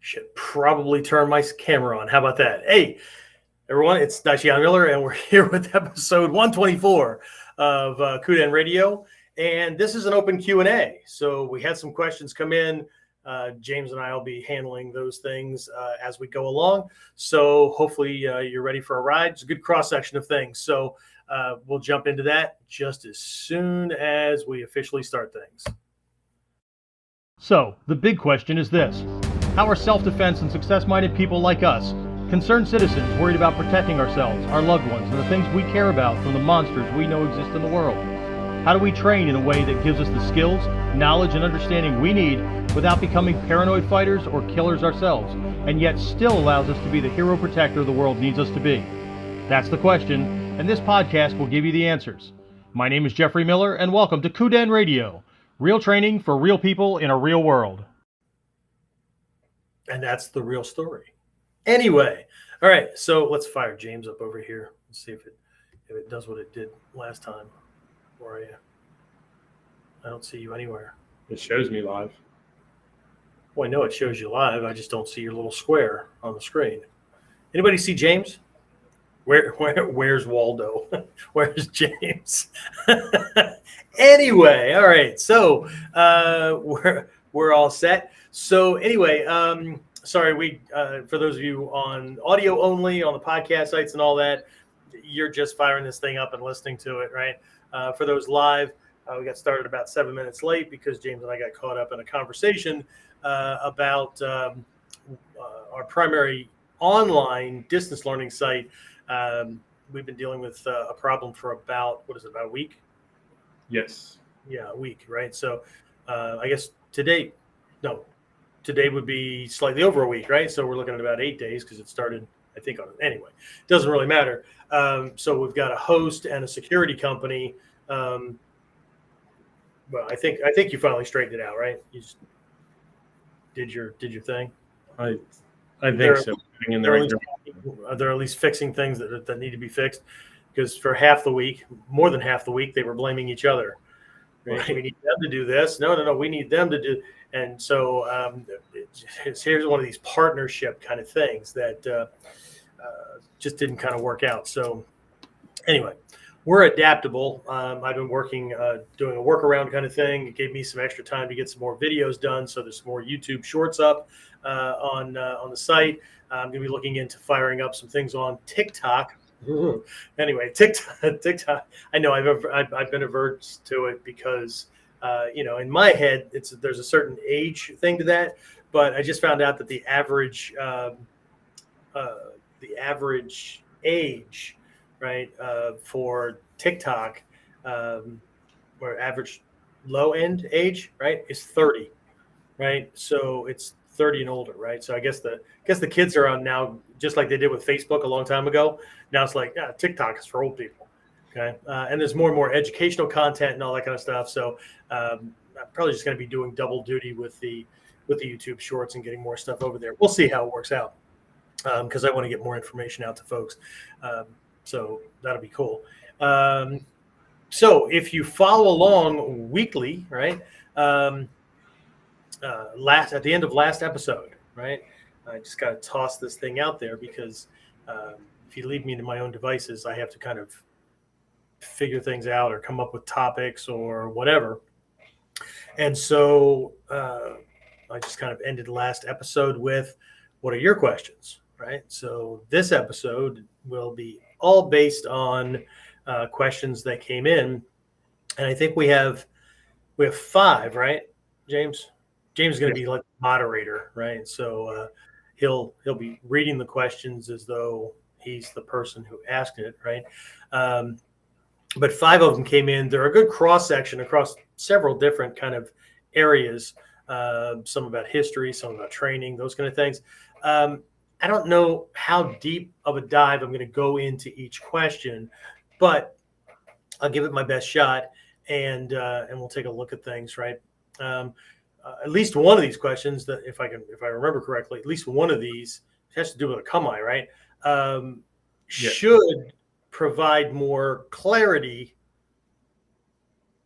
Should probably turn my camera on. How about that? Hey, everyone, it's Dacian Miller, and we're here with episode 124 of KUDEN Radio. And this is an open Q&A. So we had some questions come in. James and I will be handling those things as we go along. So hopefully you're ready for a ride. It's a good cross-section of things. So we'll jump into that just as soon as we officially start things. So the big question is this. How are self-defense and success-minded people like us, concerned citizens worried about protecting ourselves, our loved ones, and the things we care about from the monsters we know exist in the world? How do we train in a way that gives us the skills, knowledge, and understanding we need without becoming paranoid fighters or killers ourselves, and yet still allows us to be the hero protector the world needs us to be? That's the question, and this podcast will give you the answers. My name is Jeffrey Miller, and welcome to KUDEN Radio, real training for real people in a real world. And that's the real story. Anyway, all right, so let's fire James up over here and see if it does what it did last time. Where are you? I don't see you anywhere. It shows me live. Well, I know it shows you live. I just don't see your little square on the screen. Anybody see James? Where's Waldo? Where's James? Anyway, all right. So we're all set. So anyway, sorry, for those of you on audio only on the podcast sites and all that, you're just firing this thing up and listening to it, right? For those live, we got started about 7 minutes late because James and I got caught up in a conversation about our primary online distance learning site. We've been dealing with a problem for about a week? Yes. Yeah, a week, right? So I guess today would be slightly over a week, right? So we're looking at about 8 days because it started, I think, anyway. Doesn't really matter. So we've got a host and a security company. Well, I think you finally straightened it out, right? You just did your thing. I think so. They're at least fixing things that need to be fixed, because for half the week, more than half the week, they were blaming each other. Right? We need them to do this. No, we need them to do. And so here's one of these partnership kind of things that just didn't kind of work out. So anyway, we're adaptable. I've been working, doing a workaround kind of thing. It gave me some extra time to get some more videos done. So there's some more YouTube shorts up on the site. I'm going to be looking into firing up some things on TikTok. Anyway, TikTok. I know I've been averse to it because in my head there's a certain age thing to that, but I just found out that the average age, right, for TikTok, or average low end age, right, is 30, right? So it's 30 and older, right? So I guess the kids are on now, just like they did with Facebook a long time ago. Now it's like, TikTok is for old people, okay? And there's more and more educational content and all that kind of stuff. So I'm probably just going to be doing double duty with the YouTube shorts and getting more stuff over there. We'll see how it works out, because I want to get more information out to folks. So that'll be cool. So if you follow along weekly, right? At the end of last episode, right? I just got to toss this thing out there because if you leave me to my own devices, I have to kind of figure things out or come up with topics or whatever. And so I just kind of ended last episode with, what are your questions, right? So this episode will be all based on questions that came in. And I think we have 5, right, James? James is going to be like moderator, right? So he'll be reading the questions as though he's the person who asked it, right? But 5 of them came in. They're a good cross section across several different kind of areas. Some about history, some about training, those kind of things. I don't know how deep of a dive I'm going to go into each question, but I'll give it my best shot, and we'll take a look at things, right? At least one of these questions, that if I remember correctly, at least one of these has to do with a kami, right? Should provide more clarity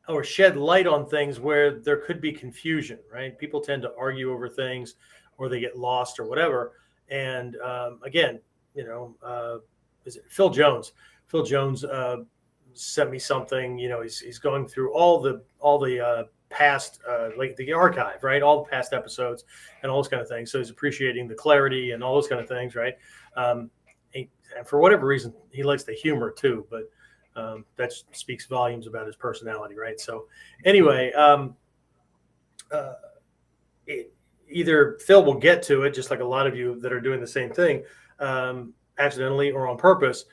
or shed light on things where there could be confusion, right? People tend to argue over things or they get lost or whatever. And again, is it Phil Jones? Phil Jones sent me something. He's going through all the past, like the archive, right? All the past episodes and all those kind of things. So he's appreciating the clarity and all those kind of things, right? And for whatever reason, he likes the humor too, but that speaks volumes about his personality, right? So anyway, either Phil will get to it, just like a lot of you that are doing the same thing, accidentally or on purpose,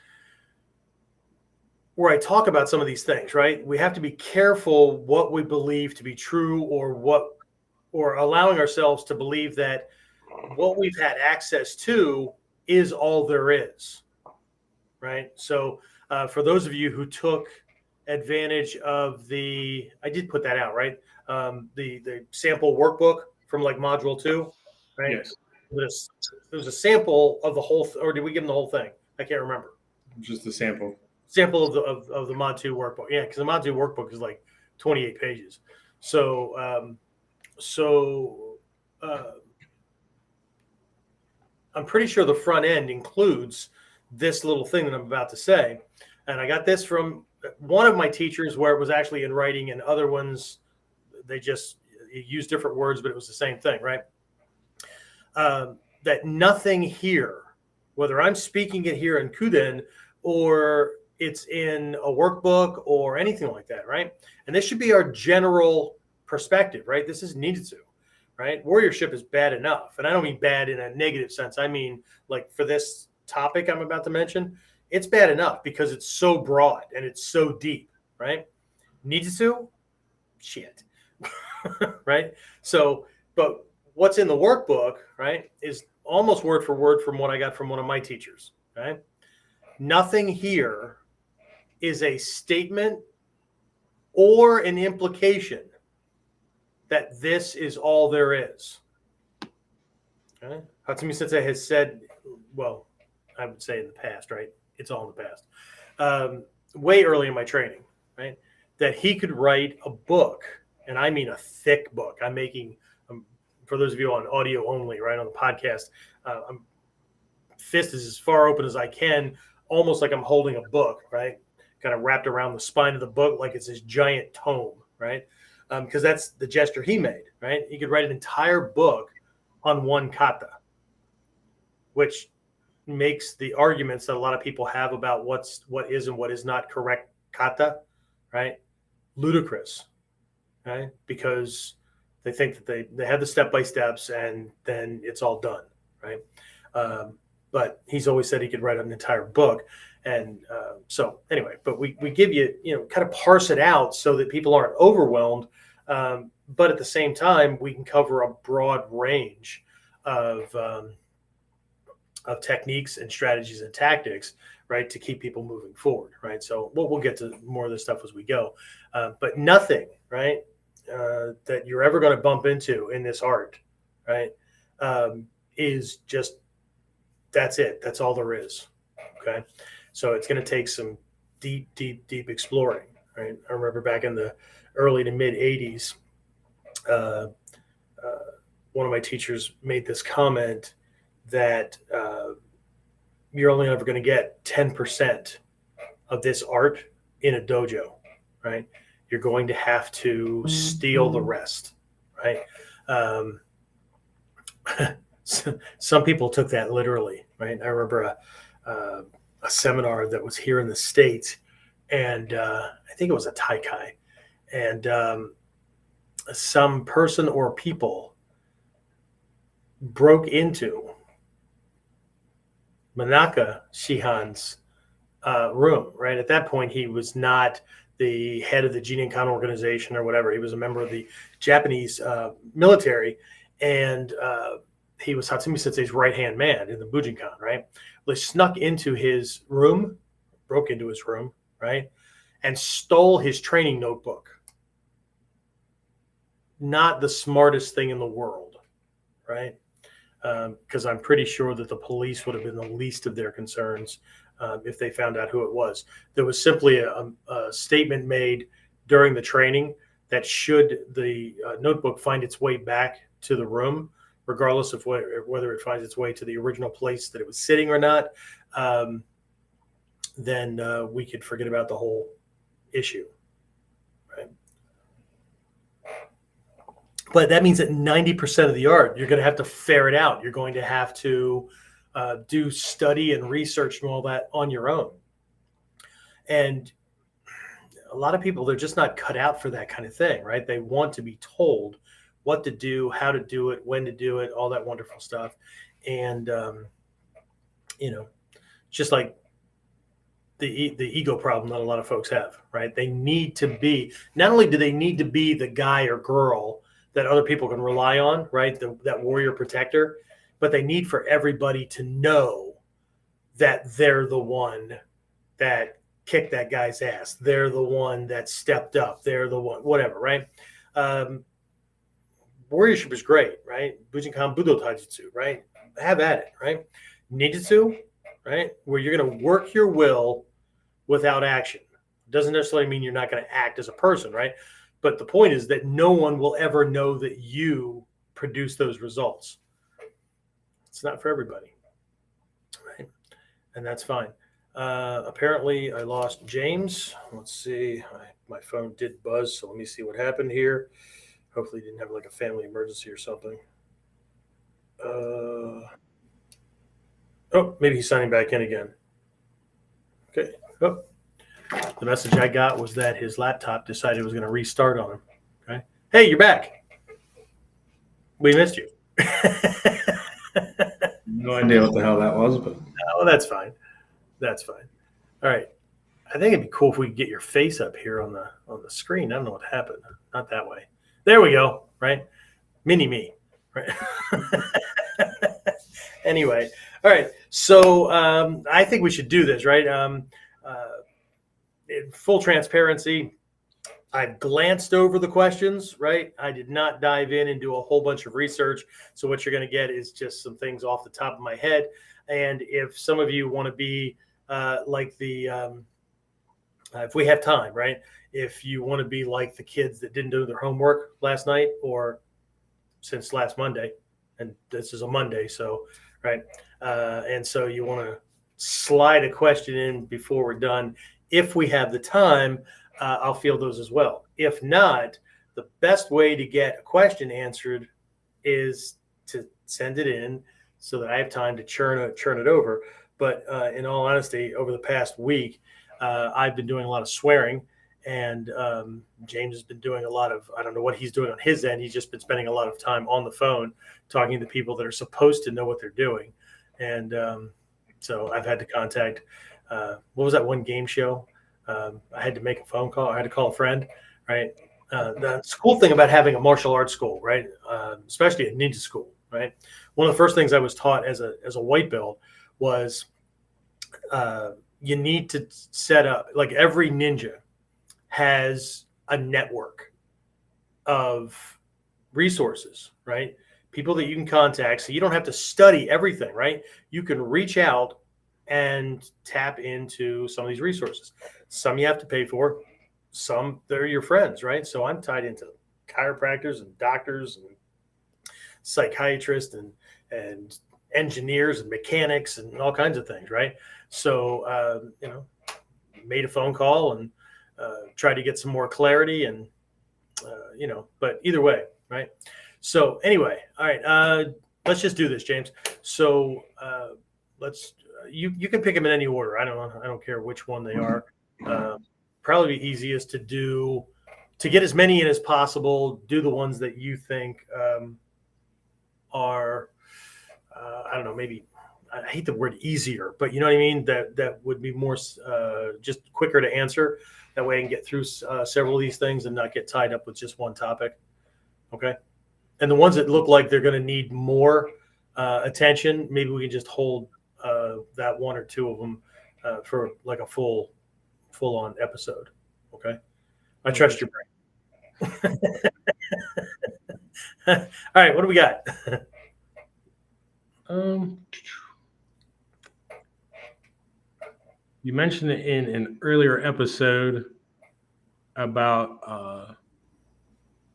where I talk about some of these things, right? We have to be careful what we believe to be true, or allowing ourselves to believe that what we've had access to is all there is, right? So for those of you who took advantage of I did put that out, right? The sample workbook from like module 2, right? Yes. It was a sample of the whole, or did we give them the whole thing? I can't remember. Just a sample. Sample of the mod 2 workbook. Yeah, because the mod 2 workbook is like 28 pages. So I'm pretty sure the front end includes this little thing that I'm about to say. And I got this from one of my teachers where it was actually in writing, and other ones, they just use different words, but it was the same thing, right? That nothing here, whether I'm speaking it here in KUDEN or it's in a workbook or anything like that, right? And this should be our general perspective, right? This is needed to, right? Warriorship is bad enough. And I don't mean bad in a negative sense. I mean, like for this topic I'm about to mention, it's bad enough because it's so broad and it's so deep, right? Needed to? Shit. Right? So, but what's in the workbook, right, is almost word for word from what I got from one of my teachers, right? Nothing here is a statement or an implication that this is all there is. Okay? Hatsumi Sensei has said, well, I would say in the past, right? It's all in the past. Way early in my training, right? That he could write a book, and I mean a thick book. I'm making, for those of you on audio only, right, on the podcast, fist is as far open as I can, almost like I'm holding a book, right? Kind of wrapped around the spine of the book like it's this giant tome, right? Because that's the gesture he made, right? He could write an entire book on one kata, which makes the arguments that a lot of people have about what is and what is not correct kata, right, ludicrous, right? Because they think that they have the step-by-steps and then it's all done, right? But he's always said he could write an entire book. And so anyway, but we give you, kind of parse it out so that people aren't overwhelmed. But at the same time, we can cover a broad range of techniques and strategies and tactics, right, to keep people moving forward, right? So we'll get to more of this stuff as we go. But nothing, right, that you're ever going to bump into in this art, right, is just, that's it. That's all there is, okay? So it's going to take some deep exploring, right? I remember back in the early to mid 80s, one of my teachers made this comment that you're only ever going to get 10% of this art in a dojo, right? You're going to have to steal the rest, right? Some people took that literally, right? I remember a seminar that was here in the States, and I think it was a Taikai, and some person or people broke into Manaka Shihan's room, right? At that point, he was not the head of the Jininkan organization or whatever. He was a member of the Japanese military, and he was Hatsumi Sensei's right-hand man in the Bujinkan, right? They snuck into his room, broke into his room, right, and stole his training notebook. Not the smartest thing in the world, right? Because I'm pretty sure that the police would have been the least of their concerns if they found out who it was. There was simply a statement made during the training that should the notebook find its way back to the room, regardless of whether it finds its way to the original place that it was sitting or not, then we could forget about the whole issue, right? But that means that 90% of the art, you're going to have to ferret out. You're going to have to do study and research and all that on your own. And a lot of people, they're just not cut out for that kind of thing, right? They want to be told what to do, how to do it, when to do it, all that wonderful stuff. And, just like the ego problem that a lot of folks have, right? They need to be, not only do they need to be the guy or girl that other people can rely on, right? That warrior protector, but they need for everybody to know that they're the one that kicked that guy's ass. They're the one that stepped up. They're the one, whatever, right? Warriorship is great, right? Bujinkan Budo Taijutsu, right? Have at it, right? Ninjutsu, right? Where you're going to work your will without action. Doesn't necessarily mean you're not going to act as a person, right? But the point is that no one will ever know that you produce those results. It's not for everybody, right? And that's fine. Apparently, I lost James. Let's see. My phone did buzz, so let me see what happened here. Hopefully, he didn't have like a family emergency or something. Maybe he's signing back in again. Okay. Oh, the message I got was that his laptop decided it was going to restart on him. Okay. Hey, you're back. We missed you. No idea what the hell that was, but Oh, that's fine. That's fine. All right. I think it'd be cool if we could get your face up here on the screen. I don't know what happened. Not that way. There we go. Right. Mini me. Right. Anyway. All right. So I think we should do this, right? In full transparency, I've glanced over the questions, right? I did not dive in and do a whole bunch of research. So what you're going to get is just some things off the top of my head. And if some of you want to be like the, if we have time, right? If you want to be like the kids that didn't do their homework last night or since last Monday, and this is a Monday, so, right? And so you want to slide a question in before we're done. If we have the time, I'll field those as well. If not, the best way to get a question answered is to send it in so that I have time to churn it over. But in all honesty, over the past week, I've been doing a lot of swearing, and James has been doing a lot of, I don't know what he's doing on his end. He's just been spending a lot of time on the phone talking to people that are supposed to know what they're doing. And so I've had to contact, what was that one game show? I had to make a phone call. I had to call a friend, right? The cool thing about having a martial arts school, right? Especially a ninja school, right? One of the first things I was taught as a white belt was you need to set up, like every ninja has a network of resources, right? People that you can contact. So you don't have to study everything, right? You can reach out and tap into some of these resources. Some you have to pay for, some they're your friends, right? So I'm tied into chiropractors and doctors and psychiatrists and engineers and mechanics and all kinds of things, right? So, made a phone call and tried to get some more clarity and, but either way, right? So anyway, all right, let's just do this, James. So you can pick them in any order. I don't care which one they are. Probably be easiest to get as many in as possible. Do the ones that you think are, I don't know, maybe I hate the word easier, but you know what I mean? That would be more just quicker to answer. That way I can get through several of these things and not get tied up with just one topic. Okay. And the ones that look like they're going to need more attention, maybe we can just hold that one or two of them for like a full on episode. Okay. I trust your brain. All right. What do we got? You mentioned it in an earlier episode about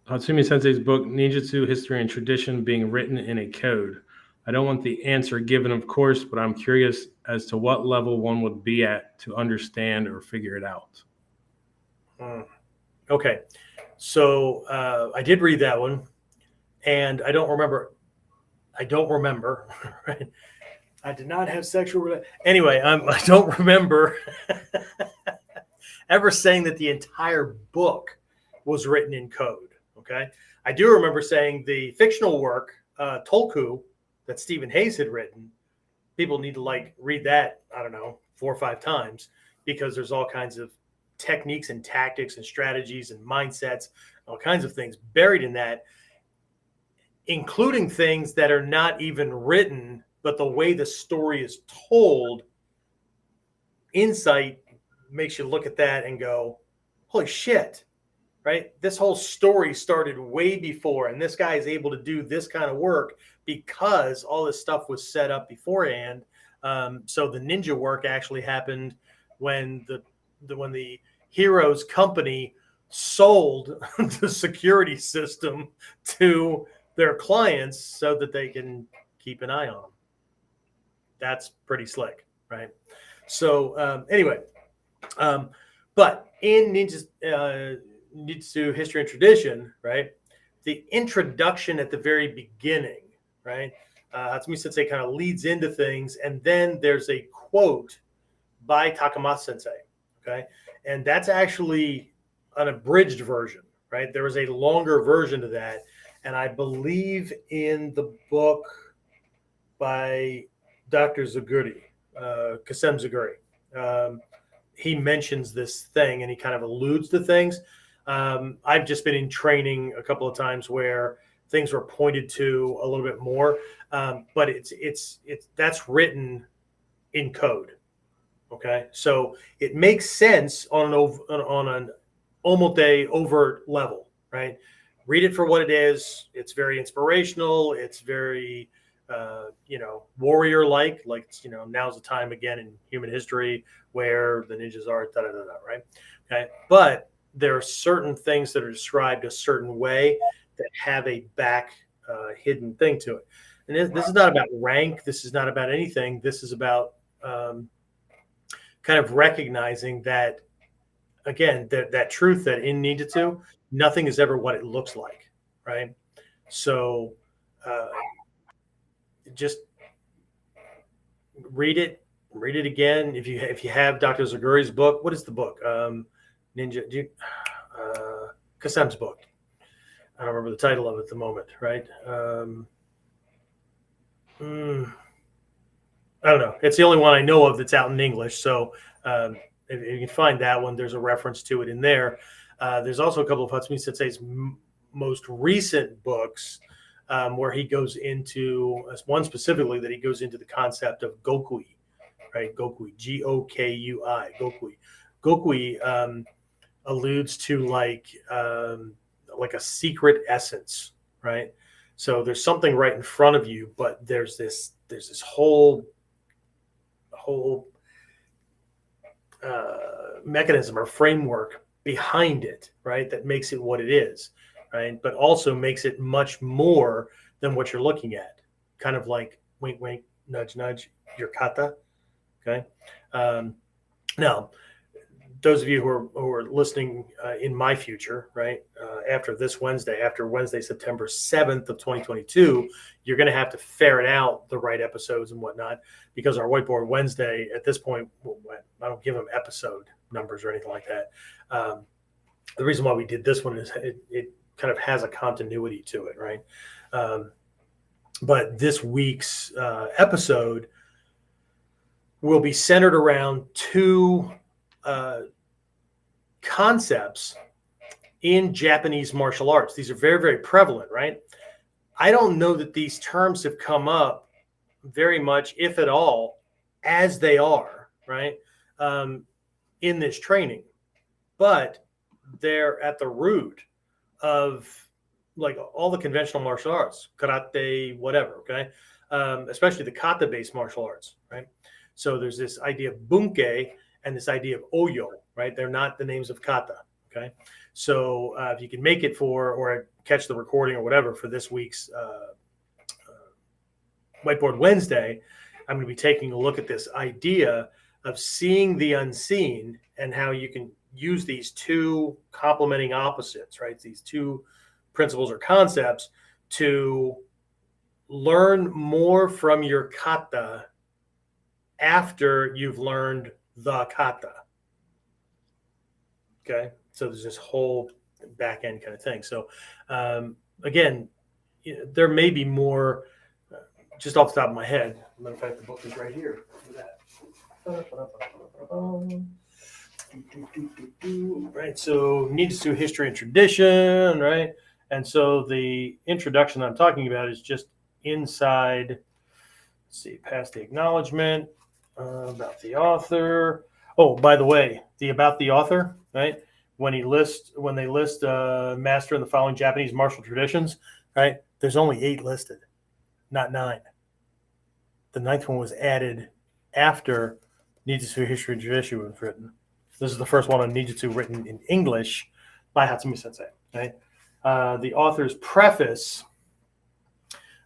Hatsumi Sensei's book, Ninjutsu History and Tradition, being written in a code. I don't want the answer given, of course, but I'm curious as to what level one would be at to understand or figure it out. Okay. So I did read that one, and I don't remember. Right? I did not have sexual. Anyway, I don't remember ever saying that the entire book was written in code. Okay. I do remember saying the fictional work, Tolku, that Stephen Hayes had written, people need to read that, I don't know, 4 or 5 times, because there's all kinds of techniques and tactics and strategies and mindsets, all kinds of things buried in that, including things that are not even written, but the way the story is told, insight makes you look at that and go, holy shit, right? This whole story started way before, and this guy is able to do this kind of work because all this stuff was set up beforehand. So the ninja work actually happened when the hero's company sold the security system to their clients so that they can keep an eye on them. That's pretty slick, right? So anyway, but in Ninjutsu History and Tradition, right, the introduction at the very beginning, right, Hatsumi Sensei kind of leads into things, and then there's a quote by Takamasa Sensei, okay, and that's actually an abridged version, right? There was a longer version of that, and I believe in the book by Dr. Zaguri, Kasem Zaguri, he mentions this thing and he kind of alludes to things. I've just been in training a couple of times where things were pointed to a little bit more, but it's that's written in code. Okay, so it makes sense on an omote overt level, right? Read it for what it is. It's very inspirational. It's very warrior like now's the time again in human history where the ninjas are, right? Okay, but there are certain things that are described a certain way that have a back hidden thing to it. And this is not about rank. This is not about anything. This is about kind of recognizing that, again, that truth that in ninjutsu, nothing is ever what it looks like, right? So just read it again. If you have Dr. Zaguri's book, what is the book? Kasem's book. I don't remember the title of it at the moment, right? I don't know. It's the only one I know of that's out in English. So if you can find that one, there's a reference to it in there. There's also a couple of Hatsumi Sensei's most recent books where he goes into one specifically that he goes into the concept of gokui, right? Gokui, Gokui, gokui. Gokui alludes to like a secret essence, right? So there's something right in front of you, but there's this whole mechanism or framework behind it, right? That makes it what it is, right? But also makes it much more than what you're looking at. Kind of like wink, wink, nudge, nudge, your kata. Okay. Now, those of you who are listening in my future, right, after this Wednesday, after Wednesday, September 7th of 2022, you're going to have to ferret out the right episodes and whatnot, because our Whiteboard Wednesday at this point, I don't give them episode numbers or anything like that. The reason why we did this one is it kind of has a continuity to it, right? But this week's episode will be centered around two concepts in Japanese martial arts. These are very, very prevalent, right? I don't know that these terms have come up very much, if at all, as they are, right, in this training. But they're at the root of like all the conventional martial arts, karate, whatever, okay? Especially the kata-based martial arts, right? So there's this idea of bunke and this idea of oyo, right? They're not the names of kata, okay? So if you can make it for, or catch the recording or whatever for this week's Whiteboard Wednesday, I'm going to be taking a look at this idea of seeing the unseen and how you can use these two complementing opposites, right? These two principles or concepts to learn more from your kata after you've learned the kata. Okay, so there's this whole back end kind of thing. So again, there may be more. Just off the top of my head, matter of fact, the book is right here. Look at that. Right, so needs to history and tradition, right? And so the introduction I'm talking about is just inside. Let's see, past the acknowledgement, about the author. Oh, by the way, the about the author, right? When they list master in the following Japanese martial traditions, right? There's only 8 listed, not 9. The 9th one was added after Nijutsu History and Tradition was written. This is the first one on Nijutsu written in English by Hatsumi Sensei. Right? The author's preface,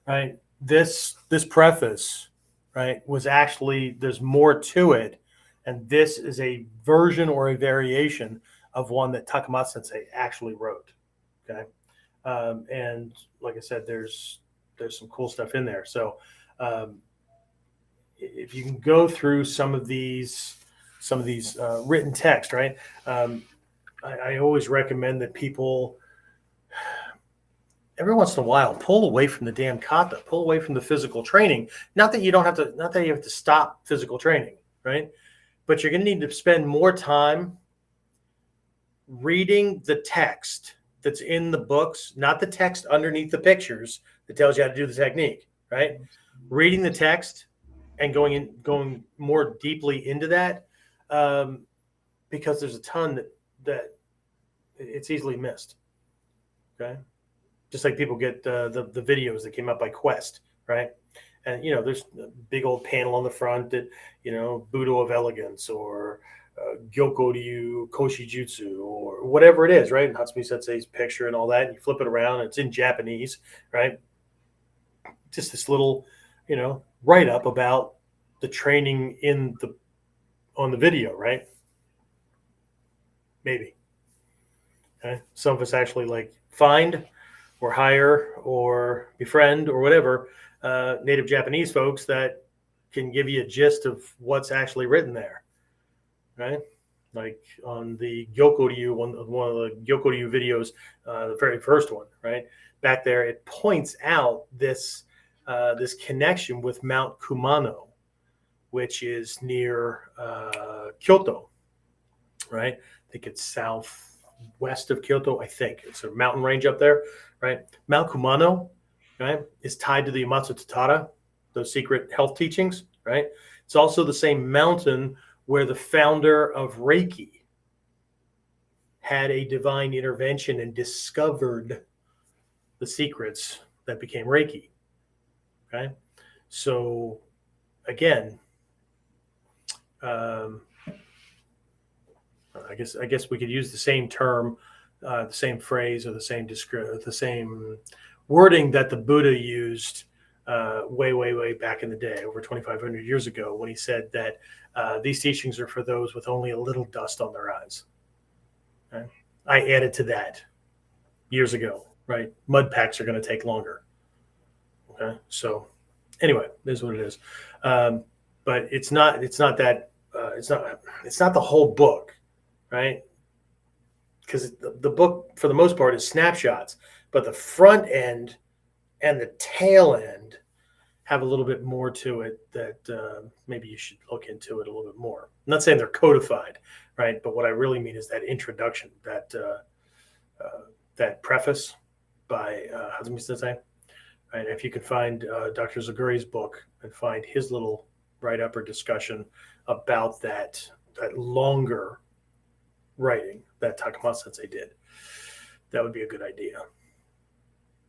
right? This preface, right, was actually, there's more to it, and this is a version or a variation of one that Takamatsu Sensei actually wrote. Okay, and like I said, there's some cool stuff in there. So if you can go through some of these written text, right? I always recommend that people every once in a while pull away from the damn kata, pull away from the physical training. Not that you have to stop physical training, right? But you're going to need to spend more time reading the text that's in the books, not the text underneath the pictures that tells you how to do the technique, right? Reading the text and going more deeply into that, because there's a ton that it's easily missed. Okay, just like people get the videos that came out by Quest, right? And there's a big old panel on the front that Budo of Elegance or Gyokoryu Koshi Jutsu or whatever it is, right? And Hatsumi Sensei's picture and all that. And you flip it around, and it's in Japanese, right? Just this little, write up about the training on the video, right? Maybe. Okay. Some of us actually find or hire or befriend or whatever native Japanese folks that can give you a gist of what's actually written there, right? Like on the Gyokoryu, one of the Gyokoryu videos, the very first one, right? Back there, it points out this connection with Mount Kumano, which is near Kyoto, right? I think it's southwest of Kyoto. I think it's a mountain range up there, right? Mount Kumano, right, is tied to the Yamatsu Tatada, those secret health teachings, right? It's also the same mountain where the founder of Reiki had a divine intervention and discovered the secrets that became Reiki. Okay, so again, I guess we could use the same term, the same phrase, or the same wording that the Buddha used way back in the day, over 2,500 years ago, when he said that these teachings are for those with only a little dust on their eyes. Okay? I added to that years ago, right? Mud packs are going to take longer. Okay, so anyway, this is what it is. But it's not the whole book, right? Because the book, for the most part, is snapshots, but the front end and the tail end have a little bit more to it that maybe you should look into it a little bit more. I'm not saying they're codified, right? But what I really mean is that introduction, that preface by Hatsumi Sensei. Right? If you could find Dr. Zaguri's book and find his little write-up or discussion about that longer writing that Takamatsu Sensei did, that would be a good idea.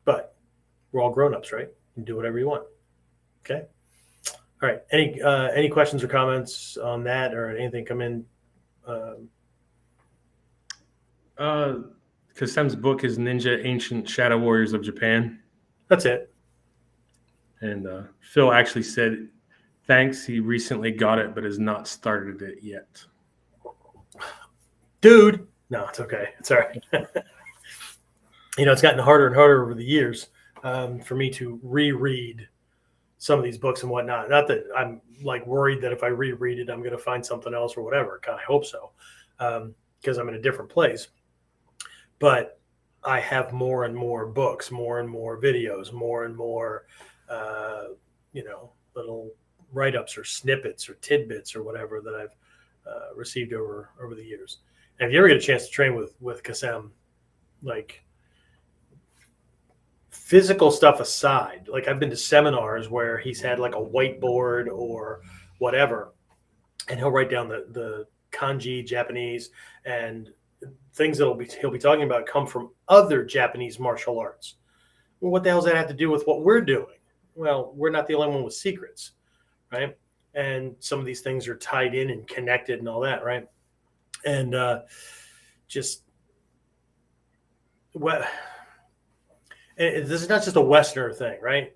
But we're all grown-ups, right? You can do whatever you want. Okay. All right. Any questions or comments on that, or anything come in? Kasem's book is Ninja Ancient Shadow Warriors of Japan. That's it. And Phil actually said, thanks. He recently got it, but has not started it yet. Dude. No, it's okay. It's all right. It's gotten harder and harder over the years for me to reread some of these books and whatnot. Not that I'm like worried that if I reread it, I'm going to find something else or whatever. God, I hope so, because I'm in a different place. But I have more and more books, more and more videos, more and more, little write-ups or snippets or tidbits or whatever that I've received over the years. And if you ever get a chance to train with Kasem, like physical stuff aside, like I've been to seminars where he's had like a whiteboard or whatever, and he'll write down the kanji Japanese and things he'll be talking about come from other Japanese martial arts. Well, what the hell does that have to do with what we're doing? Well, we're not the only one with secrets, right? And some of these things are tied in and connected and all that, right? And this is not just a Westerner thing, right?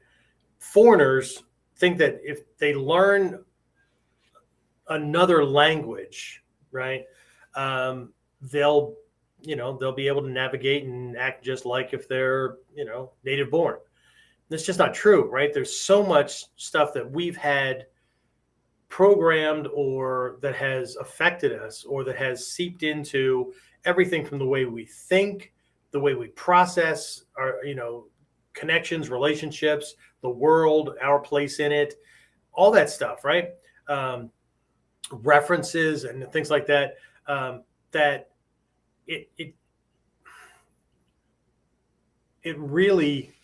Foreigners think that if they learn another language, right, they'll be able to navigate and act just like if they're, native born. That's just not true, right? There's so much stuff that we've had programmed or that has affected us or that has seeped into everything from the way we think, the way we process our, connections, relationships, the world, our place in it, all that stuff, right? References and things like that, that it really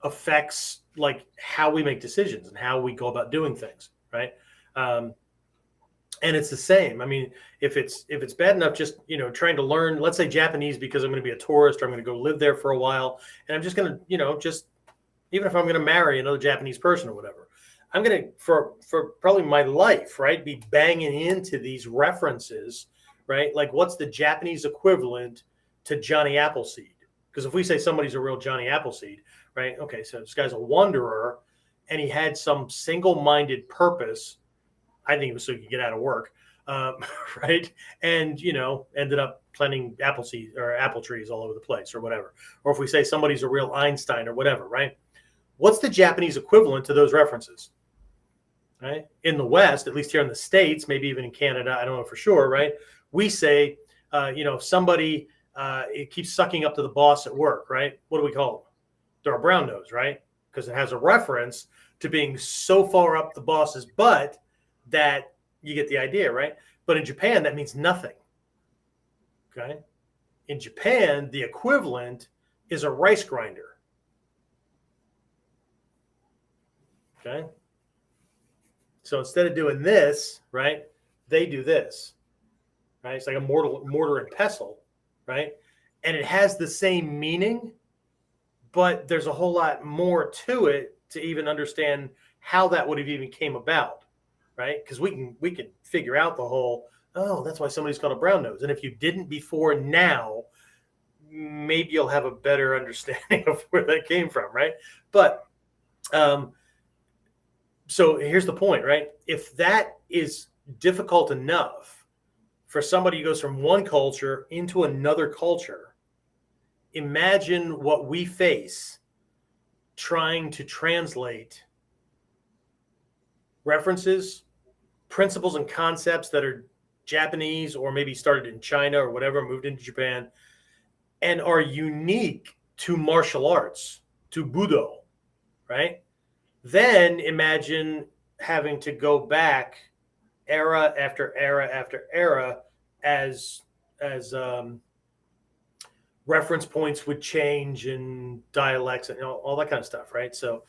affects like how we make decisions and how we go about doing things, right? And it's the same. I mean, if it's bad enough, just trying to learn, let's say Japanese, because I'm going to be a tourist or I'm going to go live there for a while, and I'm just going to, just even if I'm going to marry another Japanese person or whatever, I'm going to for probably my life, right, be banging into these references, right? Like, what's the Japanese equivalent to Johnny Appleseed? Because if we say somebody's a real Johnny Appleseed, right? Okay, so this guy's a wanderer, and he had some single-minded purpose. I think it was so he could get out of work, right? And, ended up planting apple trees all over the place or whatever. Or if we say somebody's a real Einstein or whatever, right? What's the Japanese equivalent to those references, right? In the West, at least here in the States, maybe even in Canada, I don't know for sure, right? We say, if somebody it keeps sucking up to the boss at work, right? What do we call them? They're a brown nose, right? Because it has a reference to being so far up the boss's butt that you get the idea, right? But in Japan, that means nothing. Okay. In Japan, the equivalent is a rice grinder. Okay. So instead of doing this, right, they do this. Right? It's like a mortar and pestle, right? And it has the same meaning, but there's a whole lot more to it to even understand how that would have even came about, right? Because we can figure out the whole, oh, that's why somebody's called a brown nose. And if you didn't before now, maybe you'll have a better understanding of where that came from, right? But so here's the point, right? If that is difficult enough for somebody who goes from one culture into another culture, imagine what we face trying to translate references, principles, and concepts that are Japanese or maybe started in China or whatever, moved into Japan, and are unique to martial arts, to Budo, right? Then imagine having to go back era after era after era as reference points would change and dialects and all that kind of stuff, right? So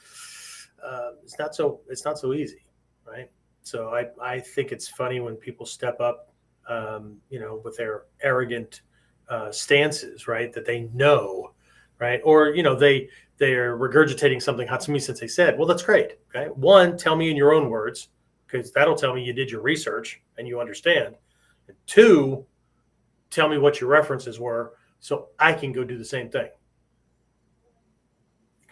it's not so easy, right? So I think it's funny when people step up, with their arrogant stances, right? That they know, right? Or they're regurgitating something Hatsumi Sensei said. Well, that's great. Okay, one, tell me in your own words, because that'll tell me you did your research and you understand. And two, tell me what your references were so I can go do the same thing.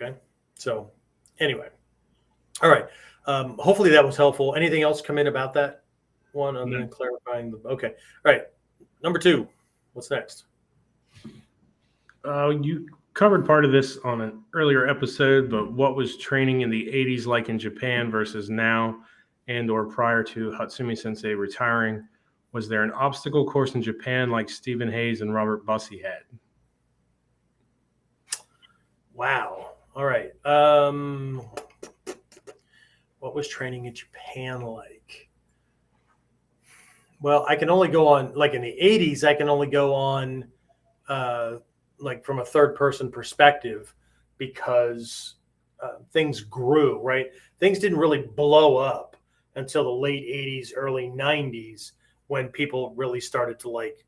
Okay. So anyway, all right. Hopefully that was helpful. Anything else come in about that one other than clarifying the, okay. All right. Number 2, what's next? You covered part of this on an earlier episode, but what was training in the 80s like in Japan versus now and or prior to Hatsumi Sensei retiring? Was there an obstacle course in Japan like Stephen Hayes and Robert Bussey had? Wow. All right. What was training in Japan like? Well, I can only go on, like in the 80s, I can only go on like from a third person perspective because things grew, right? Things didn't really blow up until the late 80s, early 90s when people really started to like,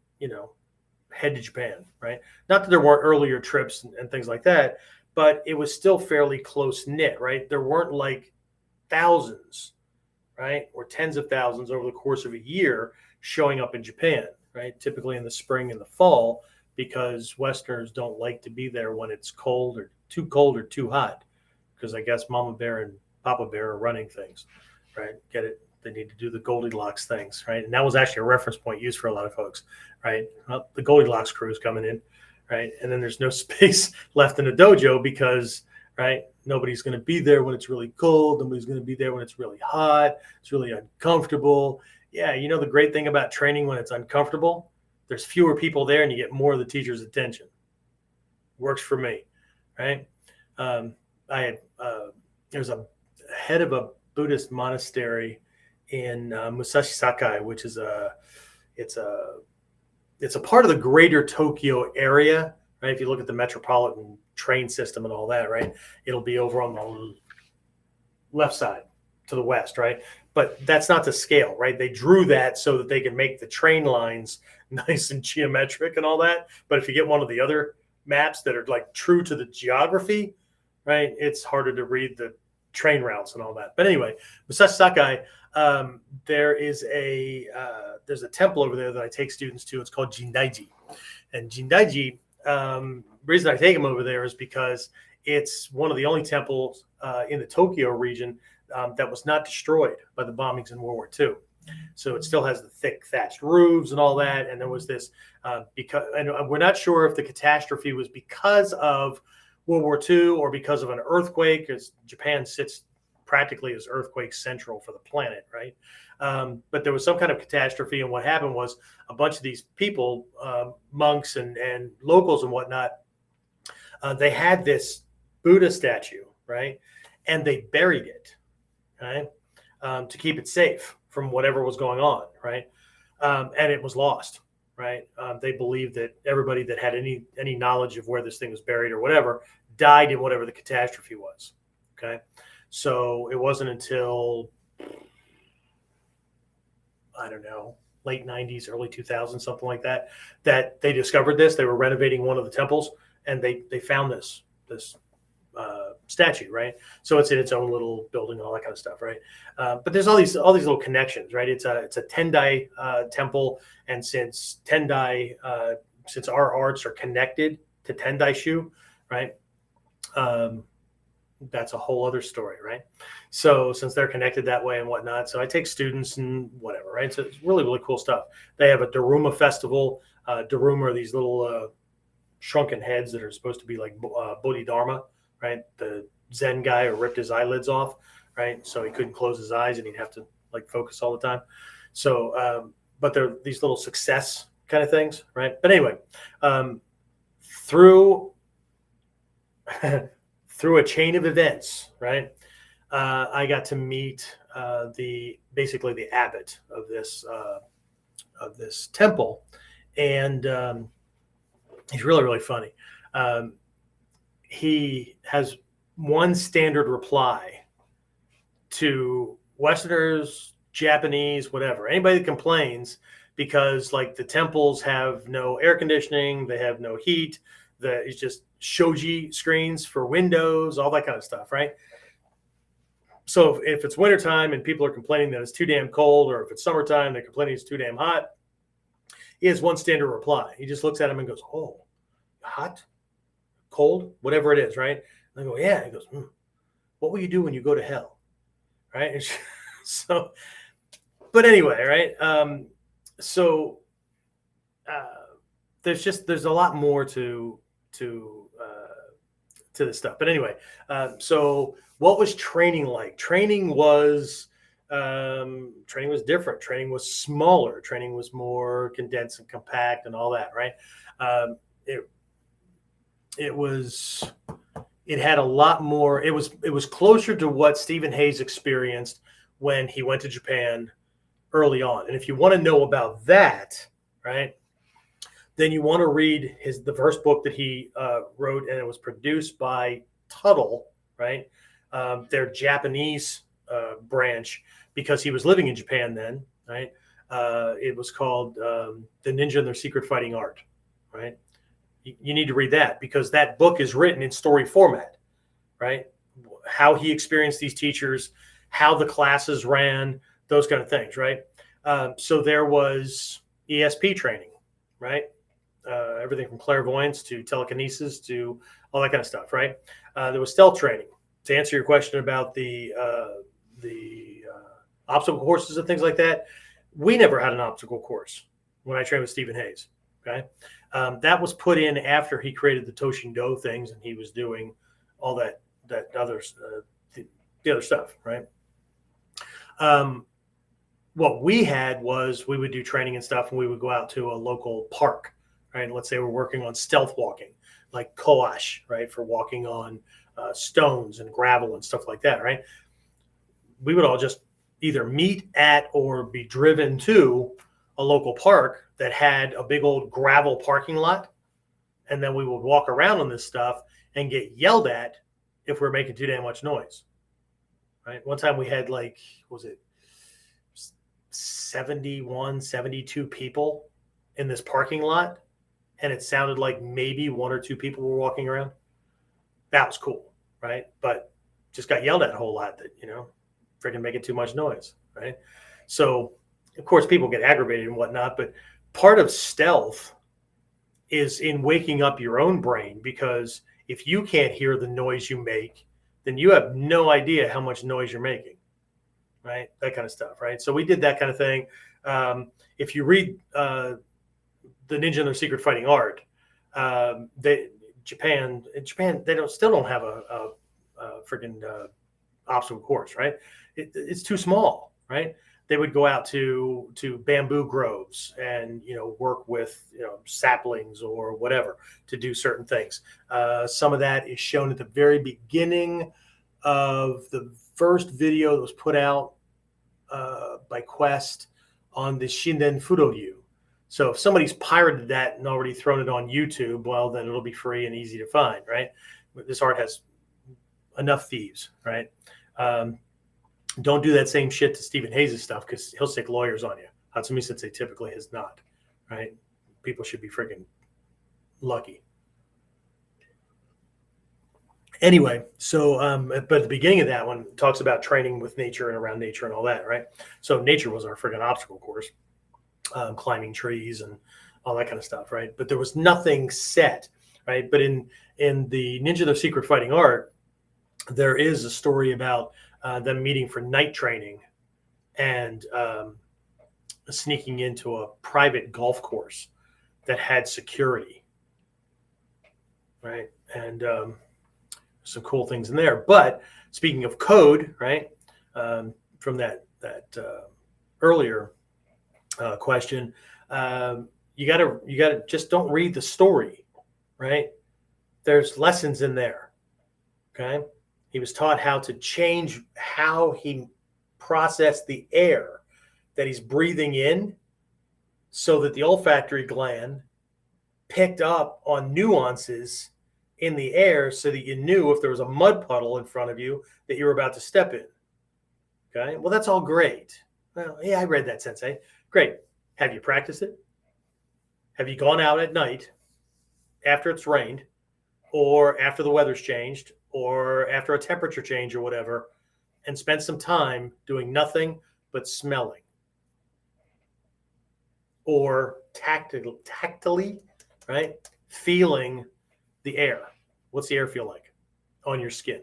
head to Japan, right? Not that there weren't earlier trips and things like that, but it was still fairly close knit, right? There weren't like thousands, right? Or tens of thousands over the course of a year showing up in Japan, right? Typically in the spring and the fall, because Westerners don't like to be there when it's cold or too hot, because I guess Mama Bear and Papa Bear are running things, right? Get it? They need to do the Goldilocks things, right? And that was actually a reference point used for a lot of folks, right? Well, the Goldilocks crew is coming in, right? And then there's no space left in the dojo because, right, nobody's going to be there when it's really cold. Nobody's going to be there when it's really hot. It's really uncomfortable. Yeah, the great thing about training when it's uncomfortable, there's fewer people there and you get more of the teacher's attention. Works for me, right? There's a head of a Buddhist monastery in Musashi Sakai, which is it's a part of the greater Tokyo area, right? If you look at the metropolitan train system and all that, right, it'll be over on the left side to the west, right? But that's not to scale, right? They drew that so that they can make the train lines nice and geometric and all that. But if you get one of the other maps that are like true to the geography, right, it's harder to read the train routes and all that. But anyway, Musashi Sakai, there's a temple over there that I take students to. It's called Jindaiji. And Jindaiji, reason I take them over there is because it's one of the only temples in the Tokyo region that was not destroyed by the bombings in World War II. So it still has the thick thatched roofs and all that. And there was this and we're not sure if the catastrophe was because of World War II or because of an earthquake, because Japan sits practically as earthquake central for the planet, right? But there was some kind of catastrophe, and what happened was a bunch of these people, monks and locals and whatnot, they had this Buddha statue, right? And they buried it, right? To keep it safe from whatever was going on, right? And it was lost, right? They believed that everybody that had any knowledge of where this thing was buried or whatever died in whatever the catastrophe was, okay? So it wasn't until, I don't know, late 90s, early 2000s, something like that, that they discovered this. They were renovating one of the temples, and they found this statue, right? So it's in its own little building and all that kind of stuff, right? But there's all these little connections, right? It's a Tendai temple, and since Tendai, since our arts are connected to Tendai Shu, right? That's a whole other story, right? So since they're connected that way and whatnot, so I take students and whatever, right? So it's really, really cool stuff. They have a Daruma festival. Daruma are these little shrunken heads that are supposed to be like Bodhidharma, right? The Zen guy who ripped his eyelids off, right? So he couldn't close his eyes and he'd have to like focus all the time. So, but they're these little success kind of things, right? But anyway, through a chain of events, right? I got to meet basically the abbot of this temple, and he's really, really funny. He has one standard reply to Westerners, Japanese, whatever. Anybody that complains because like the temples have no air conditioning, they have no heat, it's just shoji screens for windows, all that kind of stuff, right? So if it's wintertime and people are complaining that it's too damn cold, or if it's summertime, they're complaining it's too damn hot, he has one standard reply. He just looks at him and goes, "Oh, hot, cold, whatever it is, right? And I go, yeah. He goes, what will you do when you go to hell? Right. And so, but anyway, right. So there's a lot more to this stuff. But anyway, so what was training like? Training was different. Training was smaller. Training was more condensed and compact and all that, right? Um, it it had a lot more. It was closer to what Stephen Hayes experienced when he went to Japan early on. And if you want to know about that, right, then you want to read the first book that he wrote, and it was produced by Tuttle, right? Their Japanese branch, because he was living in Japan then, right? It was called The Ninja and Their Secret Fighting Art, right? You need to read that, because that book is written in story format, right? How he experienced these teachers, how the classes ran, those kind of things, right? So there was ESP training, right? Everything from clairvoyance to telekinesis to all that kind of stuff, right? There was stealth training. To answer your question about the obstacle courses and things like that, we never had an obstacle course when I trained with Stephen Hayes. Okay, that was put in after he created the Toshindo things, and he was doing all that other the other stuff, right? What we had was we would do training and stuff, and we would go out to a local park, right? And let's say we're working on stealth walking, like koash, right, for walking on stones and gravel and stuff like that, right? We would all just either meet at or be driven to a local park that had a big old gravel parking lot, and then we would walk around on this stuff and get yelled at if we're making too damn much noise, right? One time we had, like, was it 71, 72 people in this parking lot, and it sounded like maybe one or two people were walking around. That was cool, right? But just got yelled at a whole lot that, freaking making too much noise, right? So, of course, people get aggravated and whatnot, but part of stealth is in waking up your own brain, because if you can't hear the noise you make, then you have no idea how much noise you're making, right? That kind of stuff, right? So we did that kind of thing. If you read The Ninja and Their Secret Fighting Art, Japan, they still don't have a freaking obstacle course, right? It's too small, right? They would go out to bamboo groves and work with saplings or whatever to do certain things. Some of that is shown at the very beginning of the first video that was put out by Quest on the Shinden Furoryu. So if somebody's pirated that and already thrown it on YouTube, well, then it'll be free and easy to find, right? This art has enough thieves, right? Don't do that same shit to Stephen Hayes' stuff, because he'll stick lawyers on you. Hatsumi Sensei typically has not, right? People should be freaking lucky. Anyway, so but at the beginning of that one talks about training with nature and around nature and all that, right? So nature was our freaking obstacle course, climbing trees and all that kind of stuff, right? But there was nothing set, right? But in the Ninja Their Secret Fighting Art, there is a story about them meeting for night training and sneaking into a private golf course that had security, right? And some cool things in there. But speaking of code, right, from that earlier question, you gotta just don't read the story, right? There's lessons in there. Okay. He was taught how to change how he processed the air that he's breathing in, so that the olfactory gland picked up on nuances in the air, so that you knew if there was a mud puddle in front of you that you were about to step in. Okay. Well, that's all great. Well, yeah, I read that, Sensei. Great. Have you practiced it? Have you gone out at night after it's rained, or after the weather's changed, or after a temperature change or whatever, and spent some time doing nothing but smelling or tactily, right, feeling the air. What's the air feel like on your skin?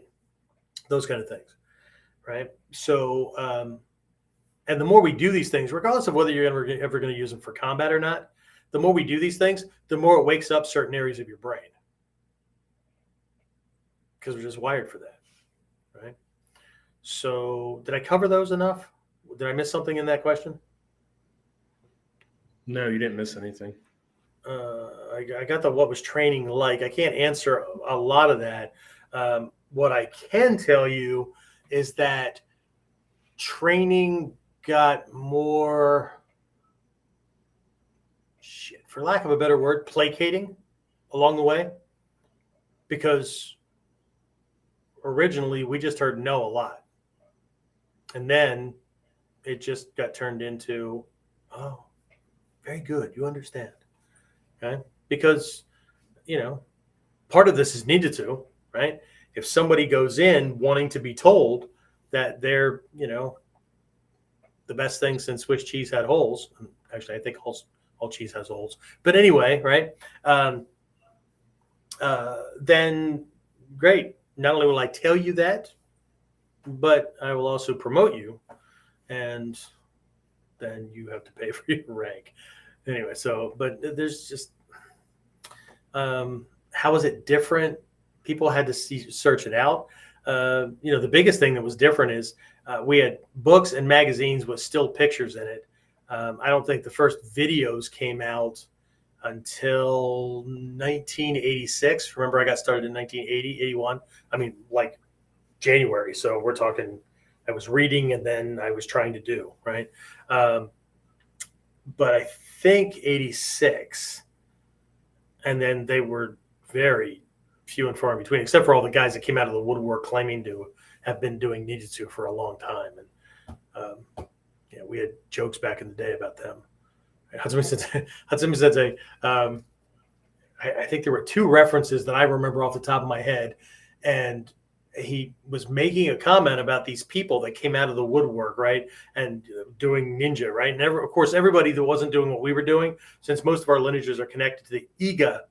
Those kind of things, right? So, and the more we do these things, regardless of whether you're ever going to use them for combat or not, the more we do these things, the more it wakes up certain areas of your brain because we're just wired for that, right? So, did I cover those enough? Did I miss something in that question? No, you didn't miss anything. I got the what was training like. I can't answer a lot of that. What I can tell you is that training got more, shit, for lack of a better word, placating along the way, because originally we just heard no a lot, and then it just got turned into, oh, very good, you understand, okay? Because part of this is needed to, right? If somebody goes in wanting to be told that they're the best thing since Swiss cheese had holes. Actually, I think all cheese has holes. But anyway, right? Then great. Not only will I tell you that, but I will also promote you, and then you have to pay for your rank. Anyway, but there's just, how is it different? People had to search it out. The biggest thing that was different is we had books and magazines with still pictures in it. I don't think the first videos came out until 1986. Remember, I got started in 1980, 81. I mean, like January. So we're talking, I was reading and then I was trying to do, right? But I think 86. And then they were very few and far in between, except for all the guys that came out of the woodwork claiming to have been doing ninjutsu for a long time. And we had jokes back in the day about them. Hatsumi Sensei, I think there were two references that I remember off the top of my head, and he was making a comment about these people that came out of the woodwork, right, and doing ninja, right? And of course, everybody that wasn't doing what we were doing, since most of our lineages are connected to the Iga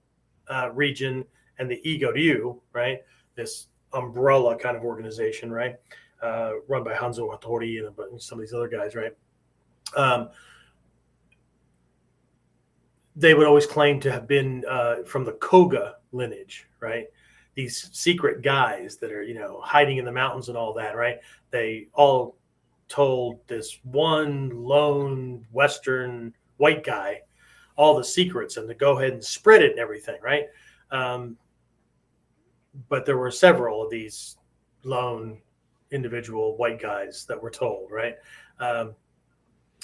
region and the Igoryu, right, this umbrella kind of organization, right, run by Hanzo Hattori and some of these other guys, right? They would always claim to have been from the Koga lineage, right? These secret guys that are, hiding in the mountains and all that, right? They all told this one lone Western white guy all the secrets and to go ahead and spread it and everything, right? But there were several of these lone individual white guys that were told, right?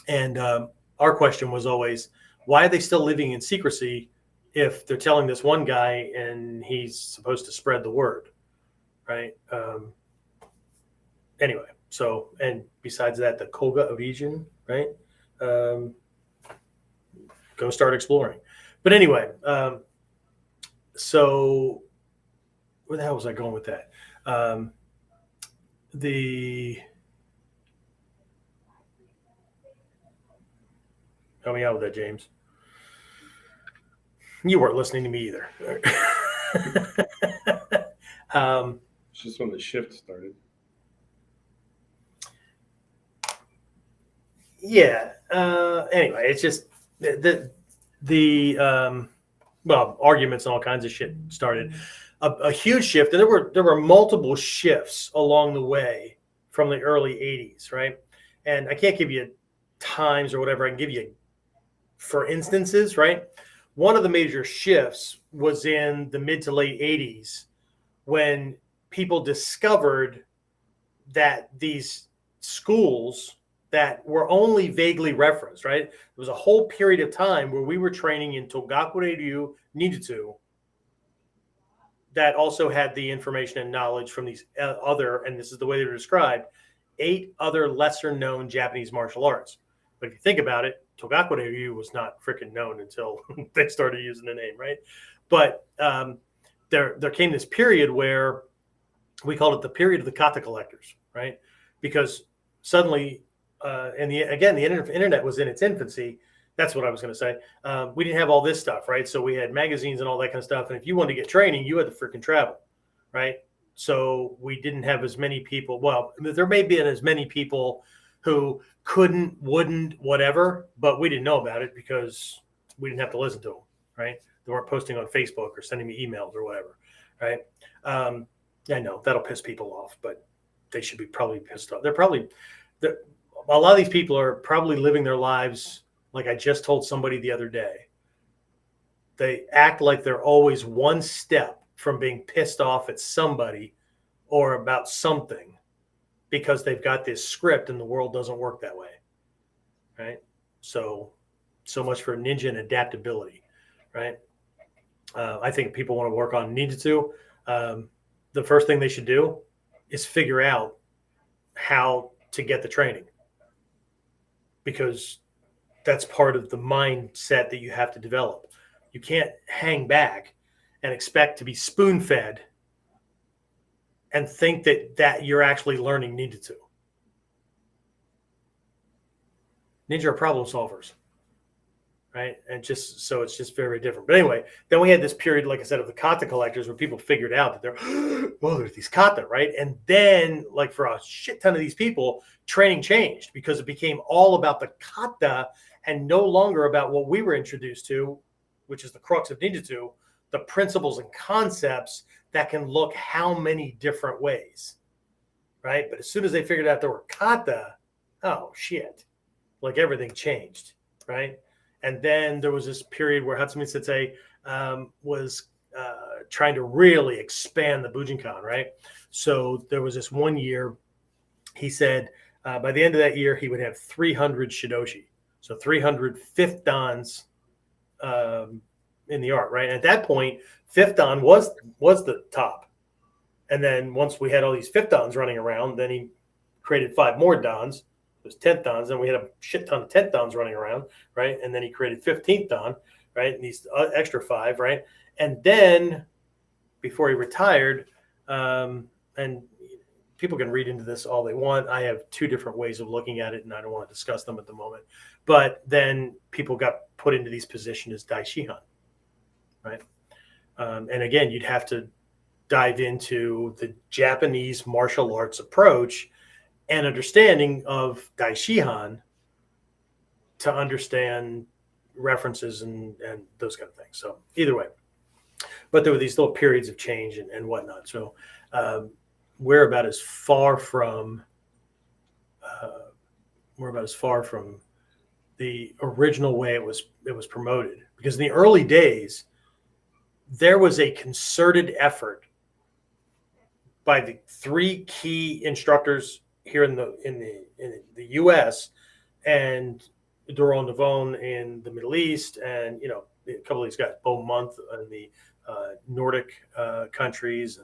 And our question was always, why are they still living in secrecy if they're telling this one guy and he's supposed to spread the word, right? Anyway, so, and besides that, the Koga region, right? Go start exploring. But anyway, so where the hell was I going with that? Help me out with that, James. You weren't listening to me either. It's just when the shift started. Yeah. Anyway, it's just the arguments and all kinds of shit started. A huge shift, and there were multiple shifts along the way from the early 80s, right? And I can't give you times or whatever. I can give you for instances, right? One of the major shifts was in the mid to late 80s when people discovered that these schools that were only vaguely referenced, right? There was a whole period of time where we were training in Togakure-ryu Ninjutsu that also had the information and knowledge from these other, and this is the way they were described, 8 other lesser known Japanese martial arts. But if you think about it, Togakure-ryu was not freaking known until they started using the name, right? But there came this period where we called it the period of the kata collectors, right? Because suddenly, the internet was in its infancy. That's what I was going to say. We didn't have all this stuff, right? So we had magazines and all that kind of stuff. And if you wanted to get training, you had to freaking travel, right? So we didn't have as many people. Well, there may be as many people who couldn't, wouldn't, whatever, but we didn't know about it because we didn't have to listen to them, right? They weren't posting on Facebook or sending me emails or whatever, right? I know that'll piss people off, but they should be probably pissed off. A lot of these people are probably living their lives like I just told somebody the other day. They act like they're always one step from being pissed off at somebody or about something because they've got this script and the world doesn't work that way, right? So much for ninja and adaptability, right? I think people want to work on ninjutsu. The first thing they should do is figure out how to get the training, because that's part of the mindset that you have to develop. You can't hang back and expect to be spoon-fed and think that you're actually learning ninjutsu. Ninja are problem solvers, right? And it's just very different. But anyway, then we had this period, like I said, of the kata collectors where people figured out that there's these kata, right? And then, like, for a shit ton of these people, training changed because it became all about the kata and no longer about what we were introduced to, which is the crux of ninjutsu, the principles and concepts that can look how many different ways, right? But as soon as they figured out there were kata, oh shit, like everything changed, right? And then there was this period where Hatsumi Sensei was trying to really expand the Bujinkan, right? So there was this one year, he said by the end of that year, he would have 300 Shidoshi. So 300 fifth dans in the art, right? And at that point, fifth dan was the top. And then once we had all these fifth dans running around, then he created 5 more dans. It was 10th dans, and we had a shit ton of 10th dans running around, right? And then he created 15th dan, right? And these extra 5, right? And then before he retired, and people can read into this all they want. I have 2 different ways of looking at it, and I don't want to discuss them at the moment. But then people got put into these positions as Daishihan, right? And again, you'd have to dive into the Japanese martial arts approach and understanding of Daishihan to understand references and those kind of things. So either way, but there were these little periods of change and whatnot. So we're about as far from the original way it was promoted, because in the early days there was a concerted effort by the 3 key instructors here in the U.S. and Doron Navon in the Middle East, and a couple of these guys, Bo Month in the Nordic countries,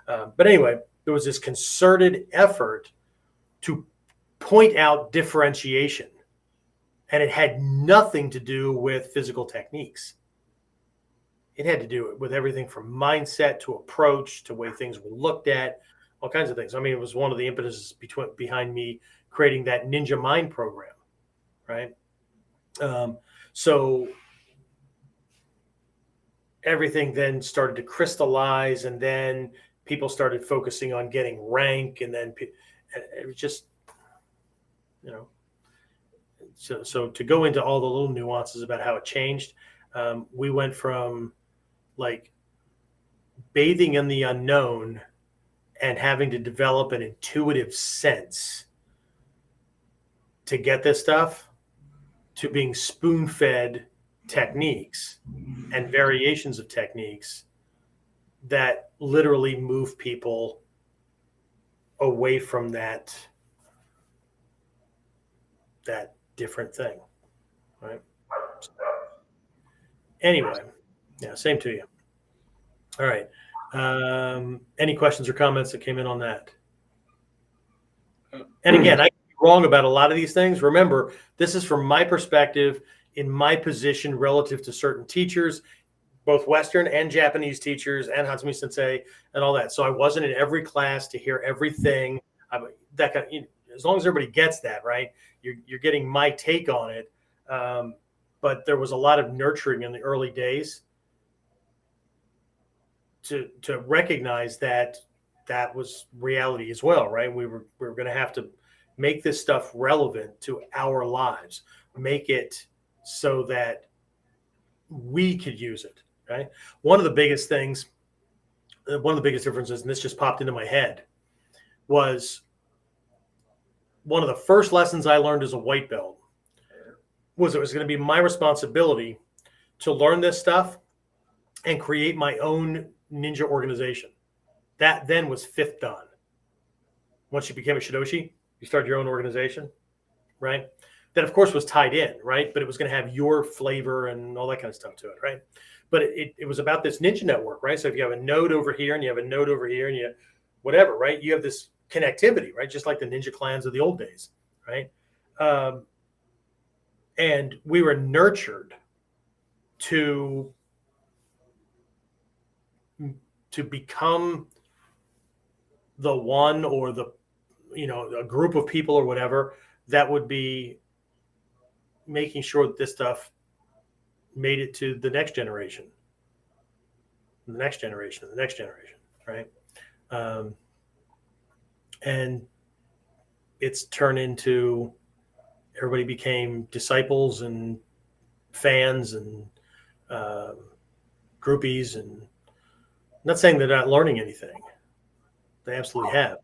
but anyway, there was this concerted effort to point out differentiation, and it had nothing to do with physical techniques. It had to do with everything from mindset to approach to way things were looked at, all kinds of things. I mean, it was one of the impetuses behind me creating that Ninja Mind program, right? So everything then started to crystallize, and then people started focusing on getting rank, and then it was just, so to go into all the little nuances about how it changed, we went from like bathing in the unknown and having to develop an intuitive sense to get this stuff to being spoon-fed techniques and variations of techniques that literally move people away from that different thing, right? Anyway, yeah, same to you. All right. Any questions or comments that came in on that? And again, I could be wrong about a lot of these things. Remember, this is from my perspective, in my position relative to certain teachers, both Western and Japanese teachers, and Hatsumi Sensei and all that. So I wasn't in every class to hear everything. That kind of, as long as everybody gets that, right? You're getting my take on it. but there was a lot of nurturing in the early days to recognize that that was reality as well, right? We were going to have to make this stuff relevant to our lives, make it so that we could use it, right? One of the biggest things, one of the biggest differences, and this just popped into my head, was one of the first lessons I learned as a white belt was it was going to be my responsibility to learn this stuff and create my own ninja organization. That then was fifth dan. Once you became a Shidoshi, you started your own organization, right? That, of course, was tied in, right? But it was going to have your flavor and all that kind of stuff to it, right? But it was about this ninja network, right? So if you have a node over here and you have a node over here and you whatever, right? You have this connectivity, right? Just like the ninja clans of the old days, right? And we were nurtured to become the one, or the, a group of people or whatever that would be making sure that this stuff made it to the next generation, the next generation, the next generation, right? And it's turned into, everybody became disciples and fans and groupies, and I'm not saying they're not learning anything. They absolutely have.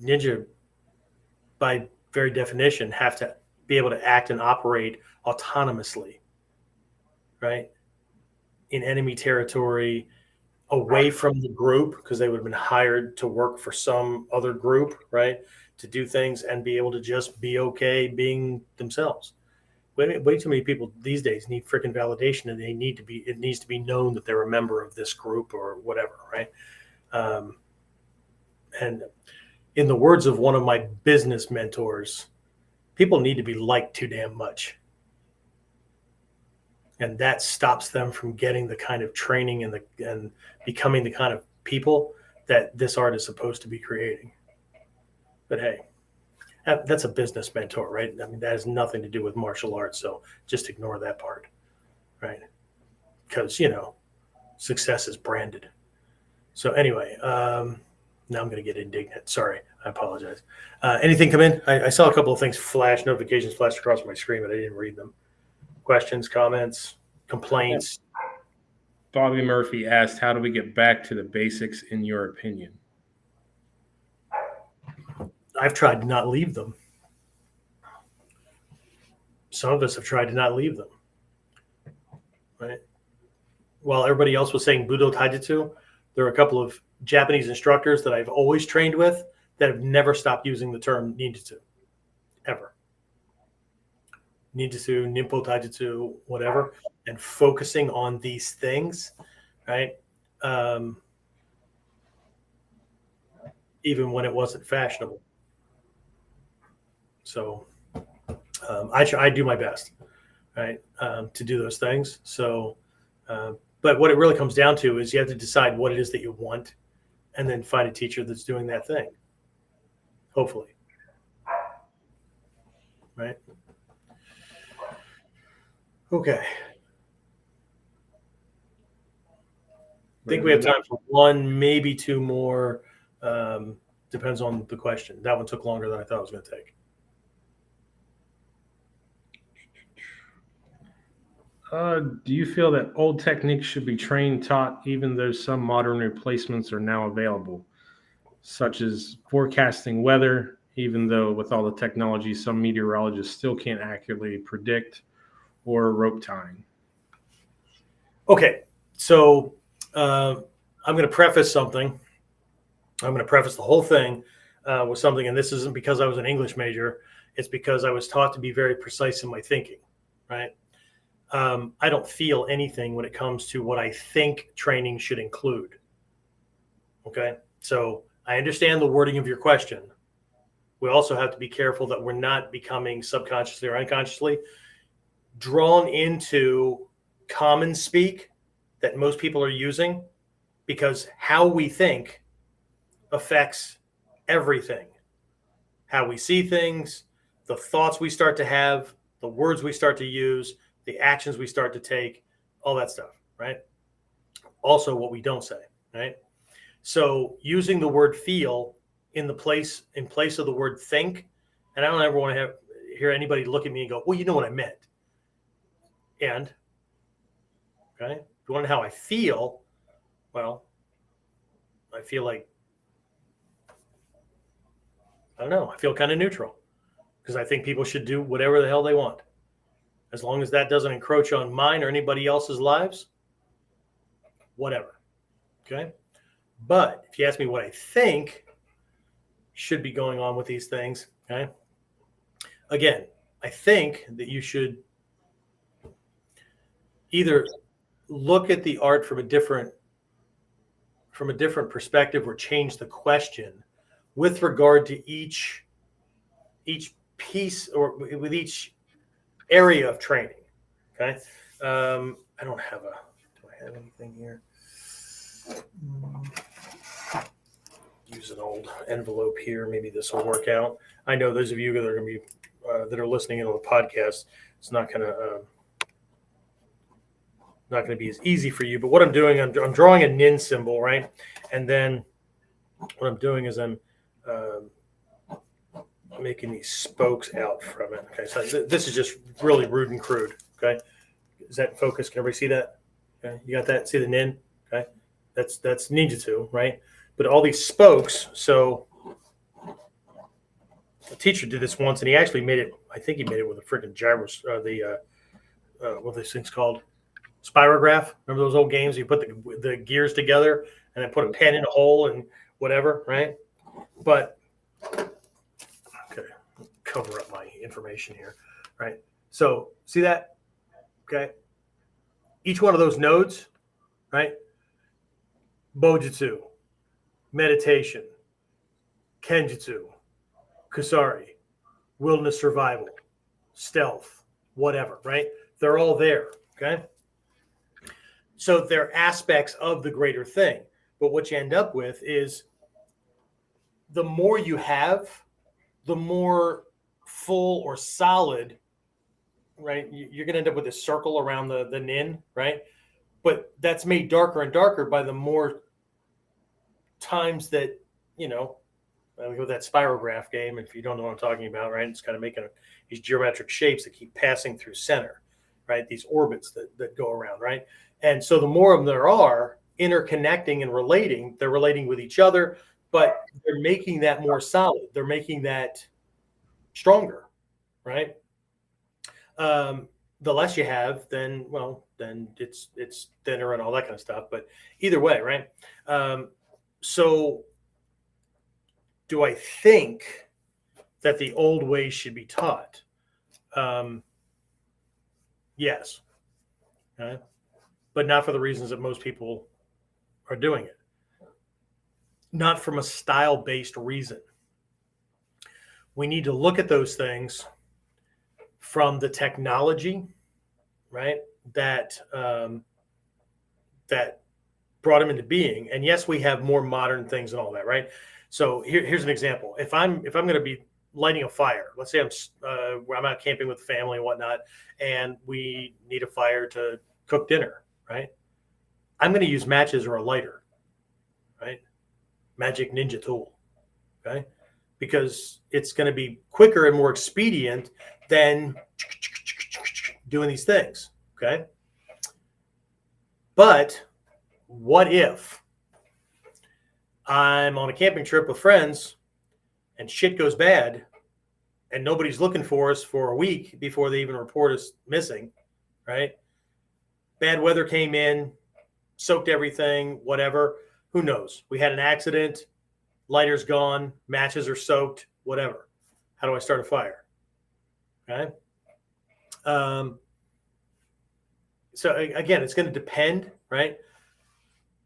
Ninja, by very definition, have to be able to act and operate autonomously, right? In enemy territory, away from the group, because they would have been hired to work for some other group, right? To do things and be able to just be okay being themselves. Way too many people these days need freaking validation, and it needs to be known that they're a member of this group or whatever, right? And in the words of one of my business mentors, people need to be liked too damn much. And that stops them from getting the kind of training and becoming the kind of people that this art is supposed to be creating. But hey, that's a business mentor, right? I mean, that has nothing to do with martial arts. So just ignore that part, right? Because, success is branded. So anyway, now I'm going to get indignant. Sorry. I apologize. Anything come in? I saw a couple of things notifications flash across my screen, but I didn't read them. Questions, comments, complaints? Bobby Murphy asked, how do we get back to the basics in your opinion? I've tried to not leave them. Some of us have tried to not leave them, right? While everybody else was saying Budo Taijutsu, there are a couple of Japanese instructors that I've always trained with that have never stopped using the term ninjutsu, ever. Ninjutsu, Nimpo Taijutsu, whatever, and focusing on these things, right? Even when it wasn't fashionable. So I do my best, right, to do those things. So, but what it really comes down to is you have to decide what it is that you want, and then find a teacher that's doing that thing. Hopefully, right? Okay. I think we have time for one, maybe two more. Depends on the question. That one took longer than I thought it was going to take. Do you feel that old techniques should be taught, even though some modern replacements are now available, such as forecasting weather, even though with all the technology, some meteorologists still can't accurately predict, or rope tying? Okay, so I'm going to preface something. I'm going to preface the whole thing with something, and this isn't because I was an English major. It's because I was taught to be very precise in my thinking, right? I don't feel anything when it comes to what I think training should include. Okay, so I understand the wording of your question. We also have to be careful that we're not becoming subconsciously or unconsciously drawn into common speak that most people are using, because how we think affects everything. How we see things, the thoughts we start to have, the words we start to use, the actions we start to take, all that stuff, right? Also, what we don't say, right? So using the word feel in place of the word think, and I don't ever want to hear anybody look at me and go, well, you know what I meant. And okay, if you want to know how I feel, well, I feel like, I don't know, I feel kind of neutral because I think people should do whatever the hell they want. As long as that doesn't encroach on mine or anybody else's lives, whatever. Okay. But if you ask me what I think should be going on with these things, okay, again, I think that you should either look at the art from a different perspective or change the question with regard to each piece or with each area of training. Okay. I don't have do I have anything here? Use an old envelope here. Maybe this will work out. I know those of you that are going to be that are listening in on the podcast, it's not going to be as easy for you. But what I'm doing, I'm drawing a nin symbol, right? And then what I'm doing is I'm making these spokes out from it. Okay, so this is just really rude and crude. Okay, is that in focus? Can everybody see that? Okay, you got that? See the nin? Okay, that's ninjutsu, right? But all these spokes. So a teacher did this once, and he actually made it. I think he made it with a freaking gyros. What are these things called? Spirograph. Remember those old games? You put the gears together and then put a pen in a hole and whatever, right? But okay, cover up my information here, right? So see that? Okay. Each one of those nodes, right? Bojutsu, meditation, kenjutsu, kusari, wilderness survival, stealth, whatever, right? They're all there, okay? So they're aspects of the greater thing. But what you end up with is the more you have, the more full or solid, right? You're going to end up with a circle around the nin, right? But that's made darker and darker by the more times that, with that spirograph game, if you don't know what I'm talking about, right? It's kind of making these geometric shapes that keep passing through center, right? These orbits that go around, right? And so the more of them there are interconnecting and relating, they're relating with each other, but they're making that more solid. They're making that stronger, right? The less you have, then it's thinner and all that kind of stuff. But either way, right? So do I think that the old ways should be taught? Yes. Okay. But not for the reasons that most people are doing it. Not from a style-based reason. We need to look at those things from the technology, right? That brought them into being. And yes, we have more modern things and all that, right? So here's an example. If I'm going to be lighting a fire, let's say I'm out camping with the family and whatnot, and we need a fire to cook dinner, right? I'm going to use matches or a lighter, right? Magic ninja tool, okay? Because it's going to be quicker and more expedient than doing these things, okay? But what if I'm on a camping trip with friends and shit goes bad and nobody's looking for us for a week before they even report us missing, right? Bad weather came in, soaked everything, whatever. Who knows? We had an accident, lighter's gone, matches are soaked, whatever. How do I start a fire? Okay. So again, it's going to depend, right?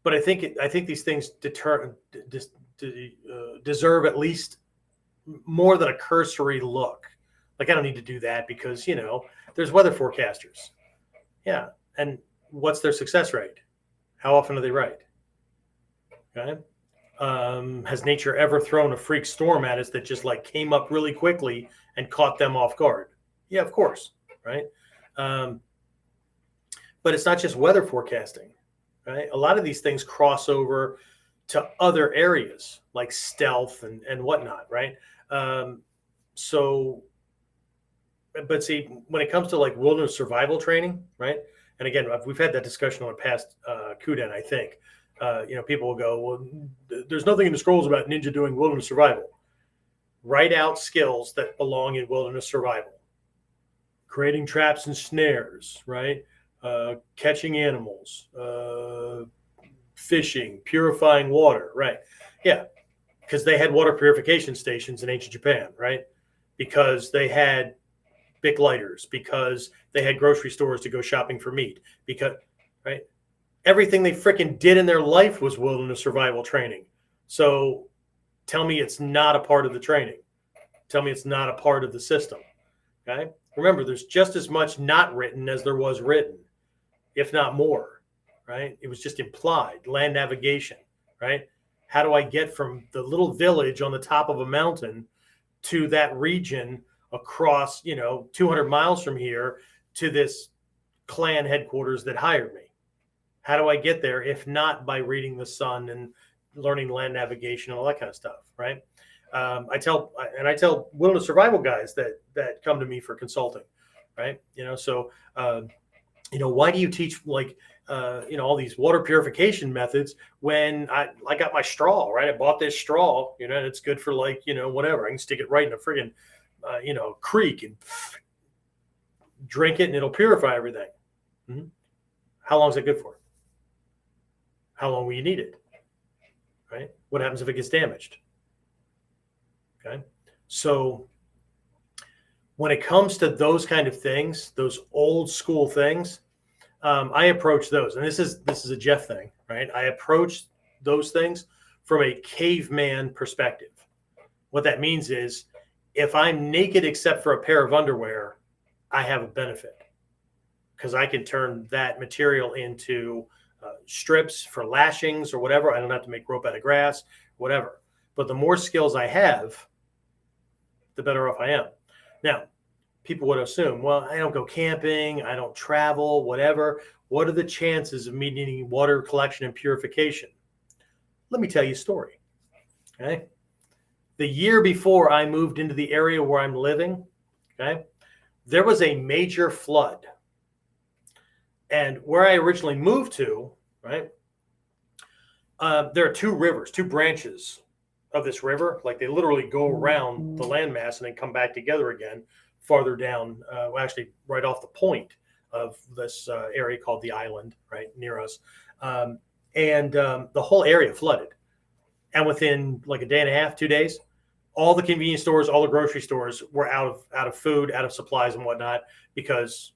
But I think these things deserve at least more than a cursory look. Like, I don't need to do that because, there's weather forecasters. Yeah. And what's their success rate? How often are they right? Okay. Has nature ever thrown a freak storm at us that just like came up really quickly and caught them off guard? Yeah, of course, right? But it's not just weather forecasting, right? A lot of these things cross over to other areas like stealth and whatnot, right? So, but see, when it comes to like wilderness survival training, right? And again, we've had that discussion on a past KUDEN, I think. People will go, well, there's nothing in the scrolls about ninja doing wilderness survival. Write out skills that belong in wilderness survival. Creating traps and snares, right? Catching animals, fishing, purifying water, right? Yeah, because they had water purification stations in ancient Japan, right? Because they had Bic lighters, because they had grocery stores to go shopping for meat, because, right? Everything they freaking did in their life was wilderness survival training. So tell me it's not a part of the training. Tell me it's not a part of the system, okay? Remember, there's just as much not written as there was written, if not more, right? It was just implied. Land navigation, right? How do I get from the little village on the top of a mountain to that region across, 200 miles from here to this clan headquarters that hired me? How do I get there if not by reading the sun and learning land navigation and all that kind of stuff, right? I tell wilderness survival guys that come to me for consulting, right? Why do you teach all these water purification methods when I got my straw, right? I bought this straw, and it's good for whatever. I can stick it right in a friggin' creek and drink it and it'll purify everything. Mm-hmm. How long is it good for? How long will you need it? Right? What happens if it gets damaged? Okay. So when it comes to those kind of things, those old school things, I approach those, and this is a Jeff thing, right? I approach those things from a caveman perspective. What that means is if I'm naked except for a pair of underwear, I have a benefit because I can turn that material into strips for lashings or whatever. I don't have to make rope out of grass, whatever. But the more skills I have, the better off I am. Now, people would assume, well, I don't go camping, I don't travel, whatever. What are the chances of me needing water collection and purification? Let me tell you a story. Okay. The year before I moved into the area where I'm living, okay, there was a major flood. And where I originally moved to, right, there are two rivers, two branches of this river. Like they literally go around the landmass and then come back together again farther down, actually right off the point of this area called the island, right near us. The whole area flooded. And within like a day and a half, 2 days, all the convenience stores, all the grocery stores were out of food, out of supplies and whatnot, because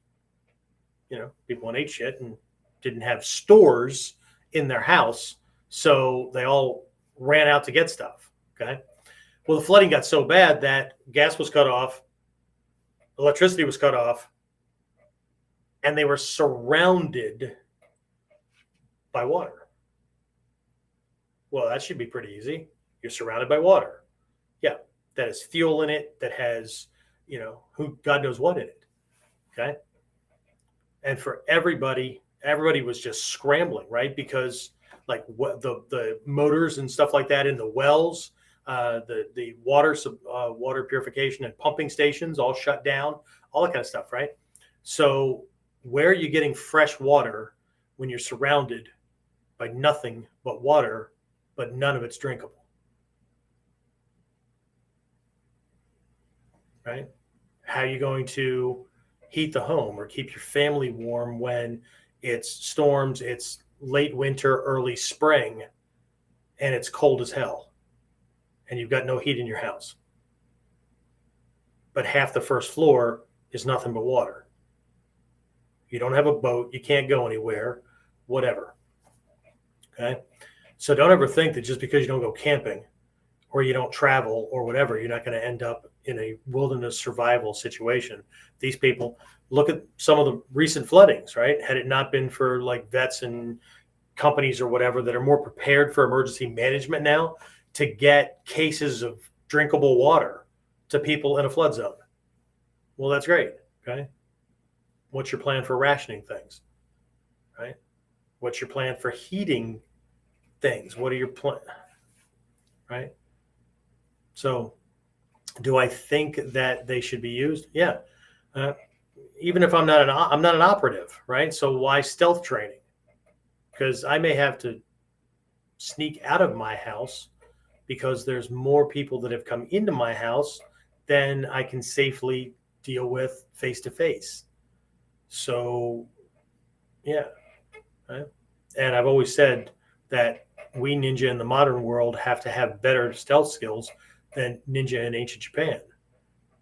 people ate shit and didn't have stores in their house. So they all ran out to get stuff. Okay. Well, the flooding got so bad that gas was cut off, electricity was cut off, and they were surrounded by water. Well, that should be pretty easy. You're surrounded by water. Yeah. That has fuel in it, that has, who God knows what in it. Okay. And for everybody was just scrambling, right? Because like what the motors and stuff like that in the wells, the water purification and pumping stations all shut down, all that kind of stuff, right? So where are you getting fresh water when you're surrounded by nothing but water, but none of it's drinkable? Right? How are you going to heat the home or keep your family warm when it's storms, it's late winter, early spring, and it's cold as hell, and you've got no heat in your house? But half the first floor is nothing but water. You don't have a boat, you can't go anywhere, whatever. Okay? So don't ever think that just because you don't go camping or you don't travel or whatever, you're not going to end up in a wilderness survival situation. These people, look at some of the recent floodings, right? Had it not been for like vets and companies or whatever that are more prepared for emergency management now to get cases of drinkable water to people in a flood zone. Well, that's great. Okay. What's your plan for rationing things? Right. What's your plan for heating things? What are your plan? Right. So do I think that they should be used? Yeah. Even if I'm not an operative, right? So why stealth training? Because I may have to sneak out of my house because there's more people that have come into my house than I can safely deal with face to face. So, yeah. Right? And I've always said that we ninja in the modern world have to have better stealth skills than ninja in ancient Japan,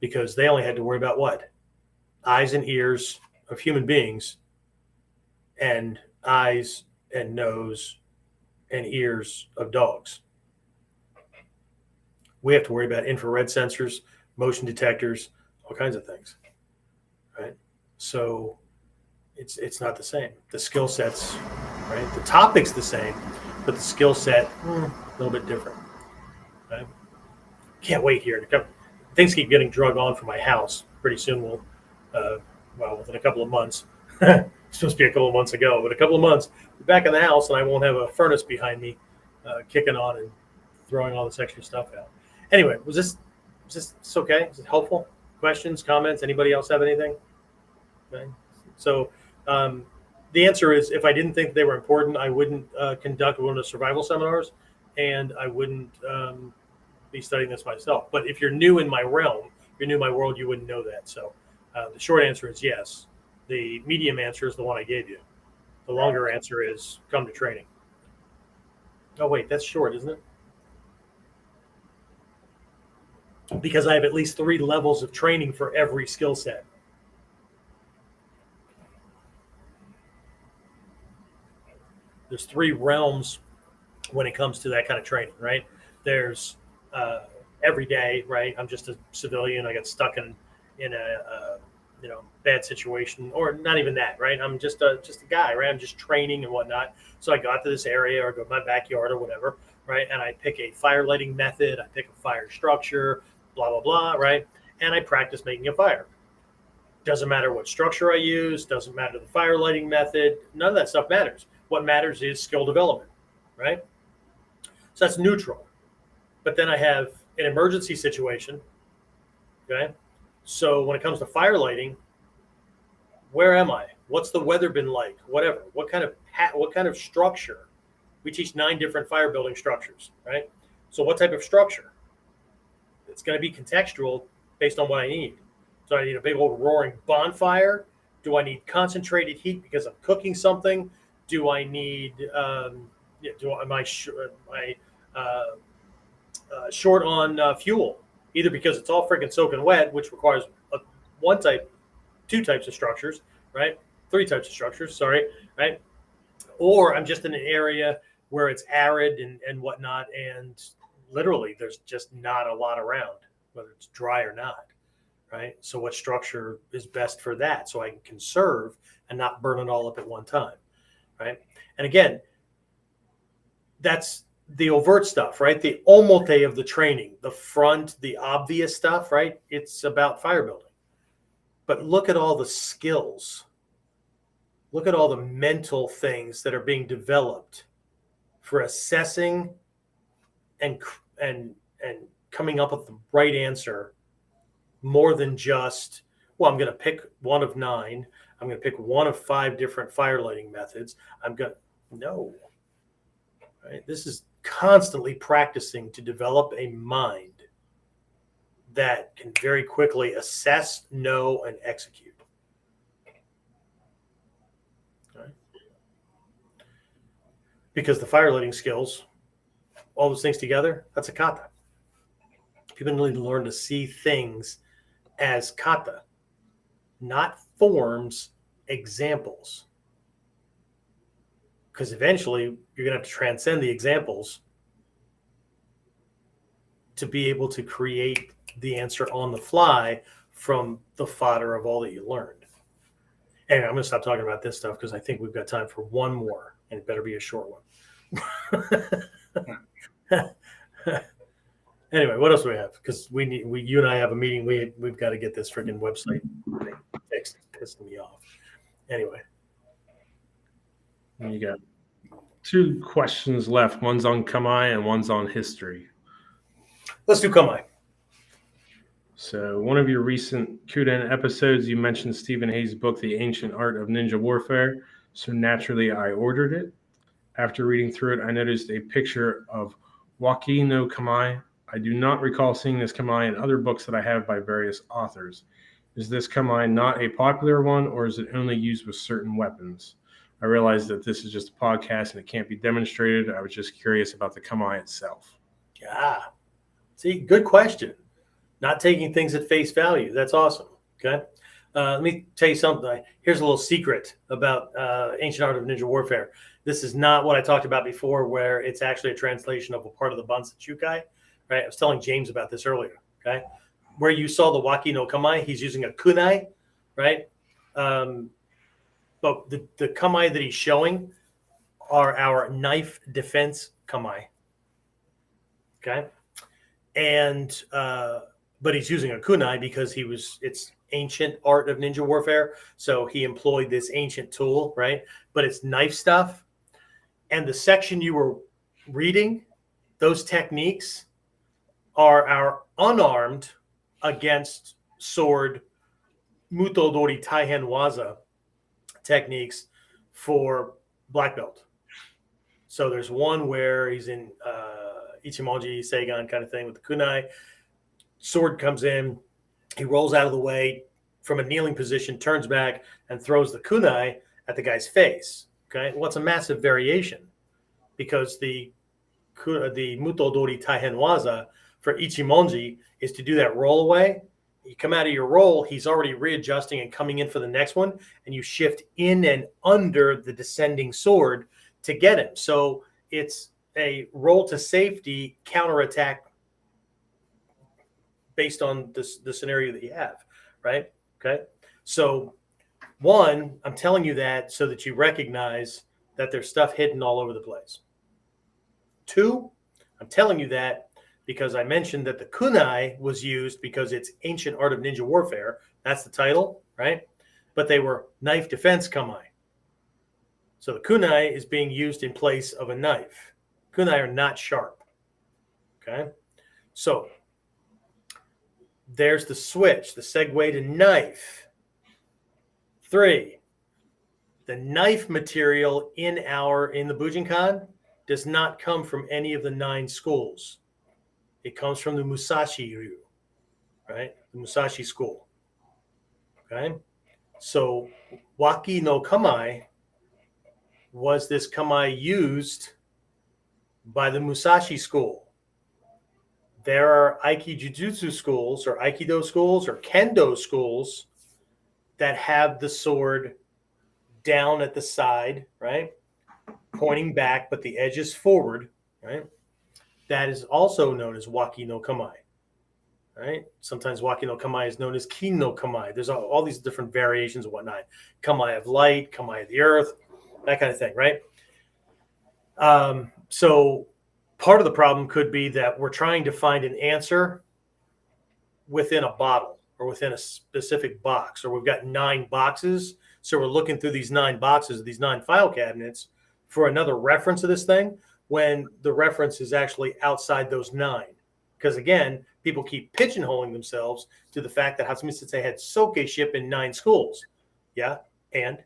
because they only had to worry about what? Eyes and ears of human beings and eyes and nose and ears of dogs. We have to worry about infrared sensors, motion detectors, all kinds of things, right? So it's not the same. The skill sets, right? The topic's the same, but the skill set a little bit different. Right? Can't wait here to come. Things keep getting drug on for my house. Pretty soon within a couple of months. It's supposed to be a couple of months ago, but a couple of months, we're back in the house, and I won't have a furnace behind me kicking on and throwing all this extra stuff out. Anyway, was this okay? Is it helpful? Questions, comments? Anybody else have anything? Okay. So the answer is, if I didn't think they were important, I wouldn't conduct one of the survival seminars, and I wouldn't be studying this myself. But if you're new in my realm, if you're new in my world, you wouldn't know that. So the short answer is yes. The medium answer is the one I gave you. The longer answer is come to training. Oh, wait, that's short, isn't it? Because I have at least 3 levels of training for every skill set. There's 3 realms when it comes to that kind of training, right? There's every day, right? I'm just a civilian. I got stuck in a bad situation, or not even that, right? I'm just a guy, right? I'm just training and whatnot. So I go out to this area or go to my backyard or whatever, right? And I pick a fire lighting method. I pick a fire structure, blah, blah, blah, right? And I practice making a fire. Doesn't matter what structure I use. Doesn't matter the fire lighting method. None of that stuff matters. What matters is skill development, right? So that's neutral. But then I have an emergency situation, okay? So when it comes to fire lighting, where am I? What's the weather been like? Whatever. What kind of structure? We teach 9 different fire building structures, right? So what type of structure? It's going to be contextual based on what I need. So I need a big old roaring bonfire. Do I need concentrated heat because I'm cooking something? Do I need? Am I short on fuel? Either because it's all freaking soaking wet, which requires 2 types of structures, right? 3 types of structures, sorry, right? Or I'm just in an area where it's arid and whatnot, and literally there's just not a lot around, whether it's dry or not, right? So what structure is best for that, so I can conserve and not burn it all up at one time, right? And again, that's the overt stuff, right? The omote of the training, the front, the obvious stuff, right? It's about fire building. But look at all the skills. Look at all the mental things that are being developed for assessing and coming up with the right answer, more than just, well, I'm going to pick one of 9. I'm going to pick one of 5 different fire lighting methods. No. Right? This is constantly practicing to develop a mind that can very quickly assess, know, and execute. Right? Because the fire lighting skills, all those things together, that's a kata. People need to learn to see things as kata, not forms, examples. Because eventually you're going to have to transcend the examples to be able to create the answer on the fly from the fodder of all that you learned. And I'm going to stop talking about this stuff because I think we've got time for one more. and it better be a short one. Anyway, what else do we have? Because you and I have a meeting. We've got to get this freaking website thing fixed. It's pissing me off. Anyway, You got 2 questions left. One's on Kamai and one's on history. let's do Kamai. So, one of your recent KUDEN episodes, you mentioned Stephen Hayes' book, The Ancient Art of Ninja Warfare. So, naturally, I ordered it. After reading through it, I noticed a picture of Waki no Kamai. I do not recall seeing this Kamai in other books that I have by various authors. Is this Kamai not a popular one, or is it only used with certain weapons? I realize that this is just a podcast and it can't be demonstrated. I was just curious about the Kamai itself. Yeah. See, good question. Not taking things at face value. That's awesome. Okay. Let me tell you something. Here's a little secret about Ancient Art of Ninja Warfare. This is not what I talked about before, where it's actually a translation of a part of the Bansa Chukai. Right. I was telling James about this earlier. Okay. Where you saw the Waki no Kamai, he's using a kunai. Right. But the Kamai that he's showing are our knife defense Kamai. Okay. And but he's using a kunai because it's ancient art of ninja warfare. So he employed this ancient tool, right? But it's knife stuff. And the section you were reading, those techniques are our unarmed against sword Mutodori Taihen Waza techniques for black belt. So there's one where he's in Ichimonji, Seigan kind of thing with the kunai. Sword comes in, he rolls out of the way from a kneeling position, turns back, and throws the kunai at the guy's face. Okay, well, it's a massive variation because the Mutodori Taihen Waza for Ichimonji is to do that roll away. You come out of your roll, he's already readjusting and coming in for the next one, and you shift in and under the descending sword to get him. So it's a roll to safety counterattack based on the scenario that you have, right? Okay. So one, I'm telling you that so that you recognize that there's stuff hidden all over the place. 2, I'm telling you that because I mentioned that the kunai was used because it's Ancient Art of Ninja Warfare. That's the title, right? But they were knife defense kamai. So the kunai is being used in place of a knife. Kunai are not sharp. Okay. So there's the switch, the segue to knife. 3, the knife material in the Bujinkan does not come from any of the 9 schools. It comes from the Musashi Ryu, right? The Musashi school. Okay. So Waki no Kamai was this Kamai used by the Musashi school. There are Aikijutsu schools or Aikido schools or Kendo schools that have the sword down at the side, right? Pointing back, but the edge is forward, right? That is also known as Waki no Kamai, right? Sometimes Waki no Kamai is known as Kin no Kamai. There's all these different variations and whatnot. Kamai of light, Kamai of the earth, that kind of thing, right? So part of the problem could be that we're trying to find an answer within a bottle or within a specific box, or we've got 9 boxes. So we're looking through these 9 boxes, these 9 file cabinets for another reference of this thing when the reference is actually outside those 9. Because again, people keep pigeonholing themselves to the fact that Hatsumi Sensei had soke ship in 9 schools. Yeah. And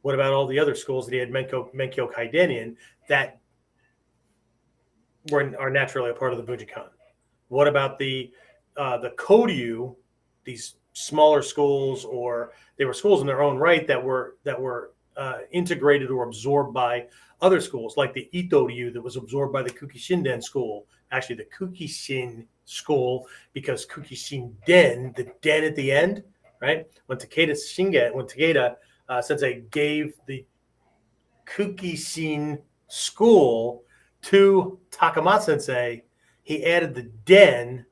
what about all the other schools that he had Menkyo Kaiden in that are naturally a part of the Bujinkan? What about the Kodyu, these smaller schools, or they were schools in their own right that were integrated or absorbed by other schools, like the Ito-ryu that was absorbed by the Kukishinden school. Actually, the Kukishin school, because Kukishinden, the den at the end, right? When Takeda Sensei gave the Kukishin school to Takamatsu Sensei, he added the den,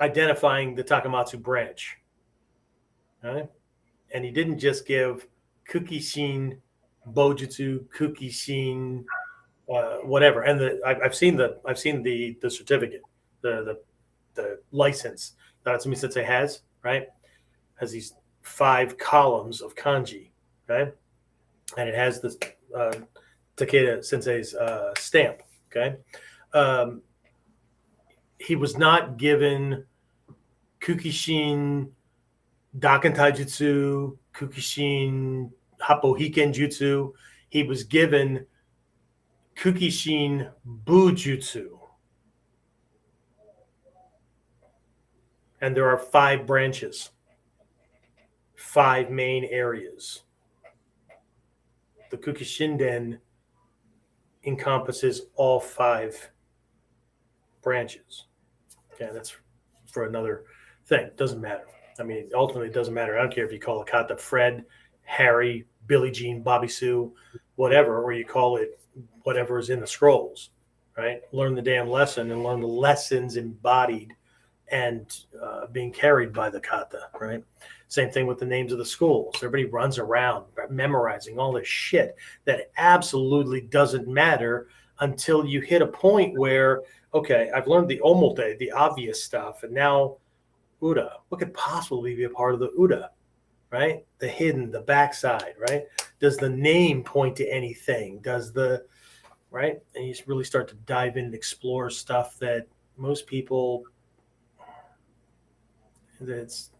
identifying the Takamatsu branch. Right? And he didn't just give Kukishin Bojutsu, Kukishin, whatever. And I've seen the certificate, the license that Atsumi Sensei has, right? Has these 5 columns of kanji, okay? And it has this Takeda Sensei's stamp, okay? He was not given Kukishin Daken Taijutsu, Kukishin Happo Hiken Jutsu. He was given Kukishin Bujutsu. And there are 5 branches, 5 main areas. The Kukishinden encompasses all 5 branches. Okay, that's for another thing. Doesn't matter. I mean, ultimately, it doesn't matter. I don't care if you call it Kata Fred, Harry, Billie Jean, Bobby Sue, whatever, or you call it whatever is in the scrolls, right? Learn the damn lesson and learn the lessons embodied and being carried by the kata, right? Same thing with the names of the schools. Everybody runs around memorizing all this shit that absolutely doesn't matter until you hit a point where, okay, I've learned the omote, the obvious stuff, and now Uda. What could possibly be a part of the Uda, right? The hidden, the backside, right? Does the name point to anything? Does the, right? And you really start to dive in and explore stuff that most people, that's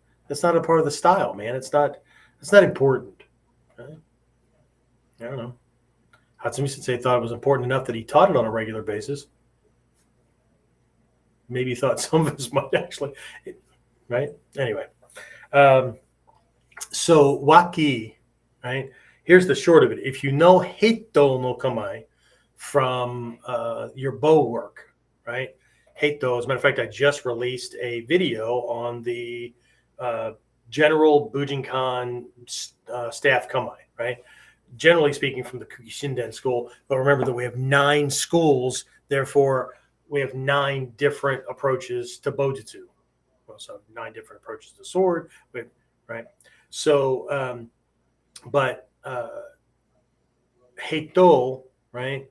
not a part of the style, man. It's not important. Right? I don't know. Hatsumi Sensei thought it was important enough that he taught it on a regular basis. Maybe he thought some of us might actually, right? Anyway, so waki, right? Here's the short of it. If you know Heito no Kamae from your bow work, right? Heito, as a matter of fact, I just released a video on the general Bujinkan staff Kamae, right? Generally speaking, from the Kukishinden school, but remember that we have 9 schools, therefore we have 9 different approaches to Bojutsu. So 9 different approaches to sword, right? So, but Heito, right,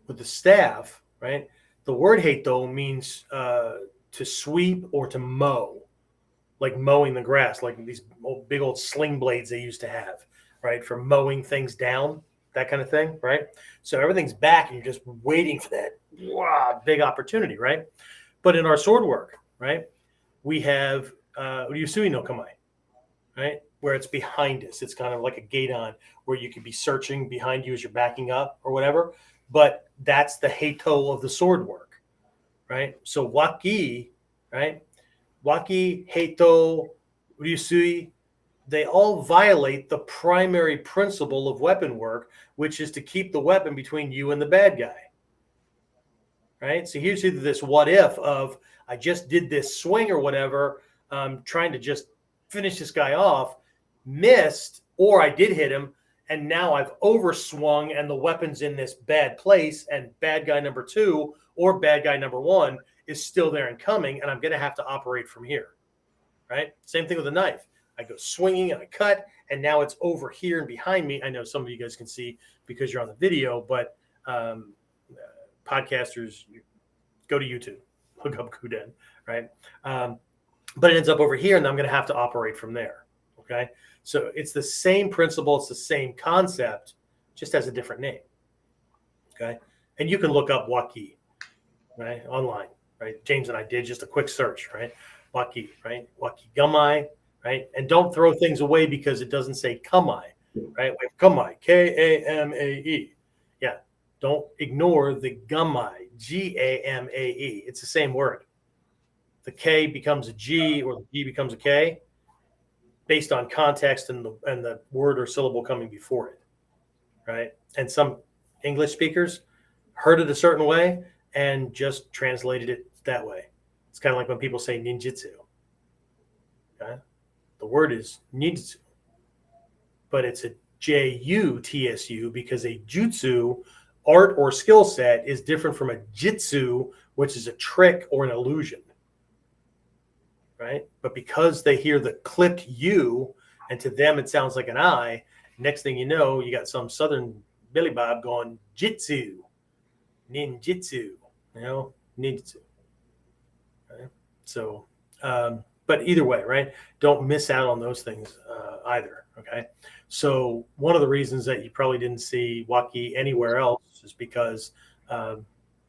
with the staff, right? The word Heito means to sweep or to mow, like mowing the grass, like these big old sling blades they used to have, right, for mowing things down, that kind of thing, right? So everything's back and you're just waiting for that big opportunity, right? But in our sword work, right, we have Ryusui no Kamae, right, where it's behind us. It's kind of like a gate on where you could be searching behind you as you're backing up or whatever. But that's the Heito of the sword work, right? So Waki, right? Waki, Heito, Ryusui, they all violate the primary principle of weapon work, which is to keep the weapon between you and the bad guy, right? So here's either this what if of I just did this swing or whatever, trying to just finish this guy off, missed, or I did hit him, and now I've overswung and the weapon's in this bad place, and bad guy number 2 or bad guy number 1 is still there and coming, and I'm going to have to operate from here, right? Same thing with a knife. I go swinging and I cut, and now it's over here and behind me. I know some of you guys can see because you're on the video, but podcasters, go to YouTube, look up KUDEN, right? But it ends up over here, and I'm going to have to operate from there, okay? So it's the same principle, it's the same concept, just has a different name, okay? And you can look up Waki, right, online, right? James and I did just a quick search, right? Waki, right? Waki Gamai, right? And don't throw things away because it doesn't say Kamae, right? We have Kamae, Kamae. Yeah, don't ignore the Gamai, Gamae. It's the same word. The K becomes a G or the G becomes a K based on context and the word or syllable coming before it, right? And some English speakers heard it a certain way and just translated it that way. It's kind of like when people say ninjutsu. Okay? The word is ninjutsu, but it's a Jutsu because a jutsu, art or skill set, is different from a jitsu, which is a trick or an illusion. Right? But because they hear the clipped U, and to them it sounds like an I, Next thing you know, you got some Southern Billy Bob going jitsu, ninjitsu, ninjutsu. Right? So, but either way, right? Don't miss out on those things either. Okay. So one of the reasons that you probably didn't see waki anywhere else is because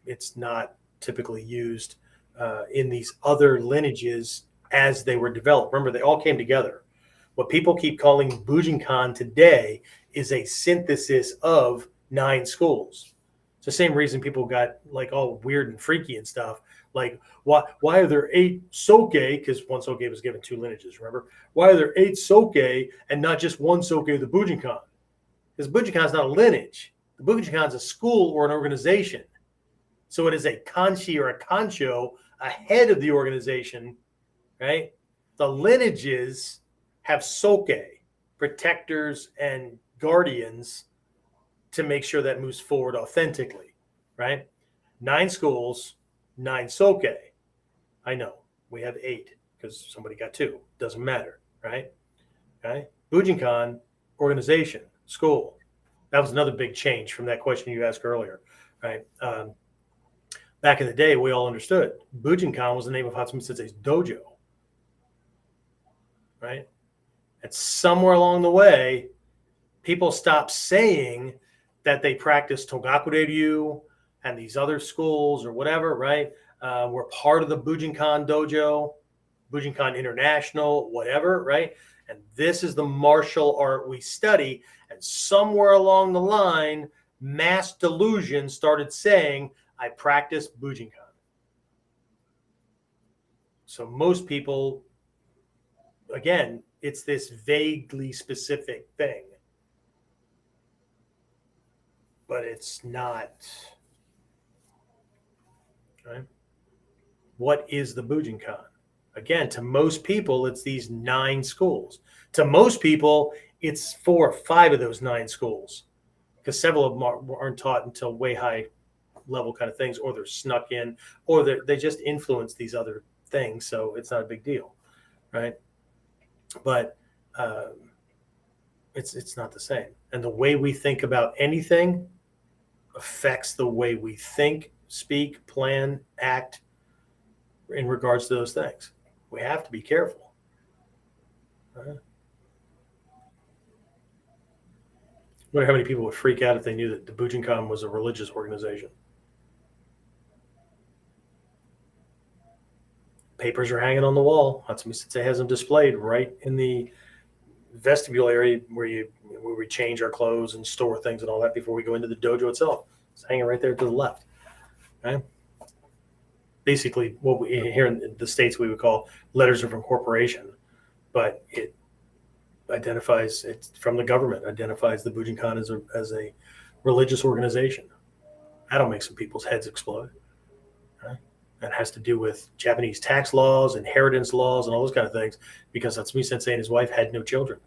it's not typically used in these other lineages as they were developed. Remember, they all came together. What people keep calling Bujinkan today is a synthesis of 9 schools. It's the same reason people got like all weird and freaky and stuff. Like, why are there 8 soke? Because one soke was given 2 lineages, remember? Why are there 8 soke and not just one soke, the Bujinkan? Because Bujinkan is not a lineage. The Bujinkan is a school or an organization. So it is a kanshi or a kancho ahead of the organization, right? The lineages have soke, protectors and guardians to make sure that moves forward authentically, right? 9 schools, 9 soke. I know we have 8 because somebody got 2. Doesn't matter, right? Okay. Bujinkan, organization, school. That was another big change from that question you asked earlier, right? Back in the day, we all understood Bujinkan was the name of Hatsumi Sensei's dojo, right? And somewhere along the way, people stopped saying that they practiced Togakuryu and these other schools or whatever, right? We're part of the Bujinkan dojo, Bujinkan International, whatever, right? And this is the martial art we study. And somewhere along the line, mass delusion started saying, I practice Bujinkan. So most people, again, it's this vaguely specific thing, but it's not, right? What is the Bujinkan? Again, to most people, it's these 9 schools. To most people, it's 4 or 5 of those 9 schools, because several of them aren't taught until way high level kind of things, or they're snuck in, or they just influence these other things. So it's not a big deal, right? But it's not the same. And the way we think about anything affects the way we think, speak, plan, act in regards to those things. We have to be careful. I wonder how many people would freak out if they knew that the Bujinkan was a religious organization. Papers are hanging on the wall. Hatsumi Sensei has them displayed right in the vestibule area where we change our clothes and store things and all that before we go into the dojo itself. It's hanging right there to the left. Okay? Basically, what we here in the States we would call letters of incorporation, but it identifies, it's from the government, identifies the Bujinkan as a religious organization. That'll make some people's heads explode. Right? That has to do with Japanese tax laws, inheritance laws, and all those kind of things, because Hatsumi Sensei and his wife had no children.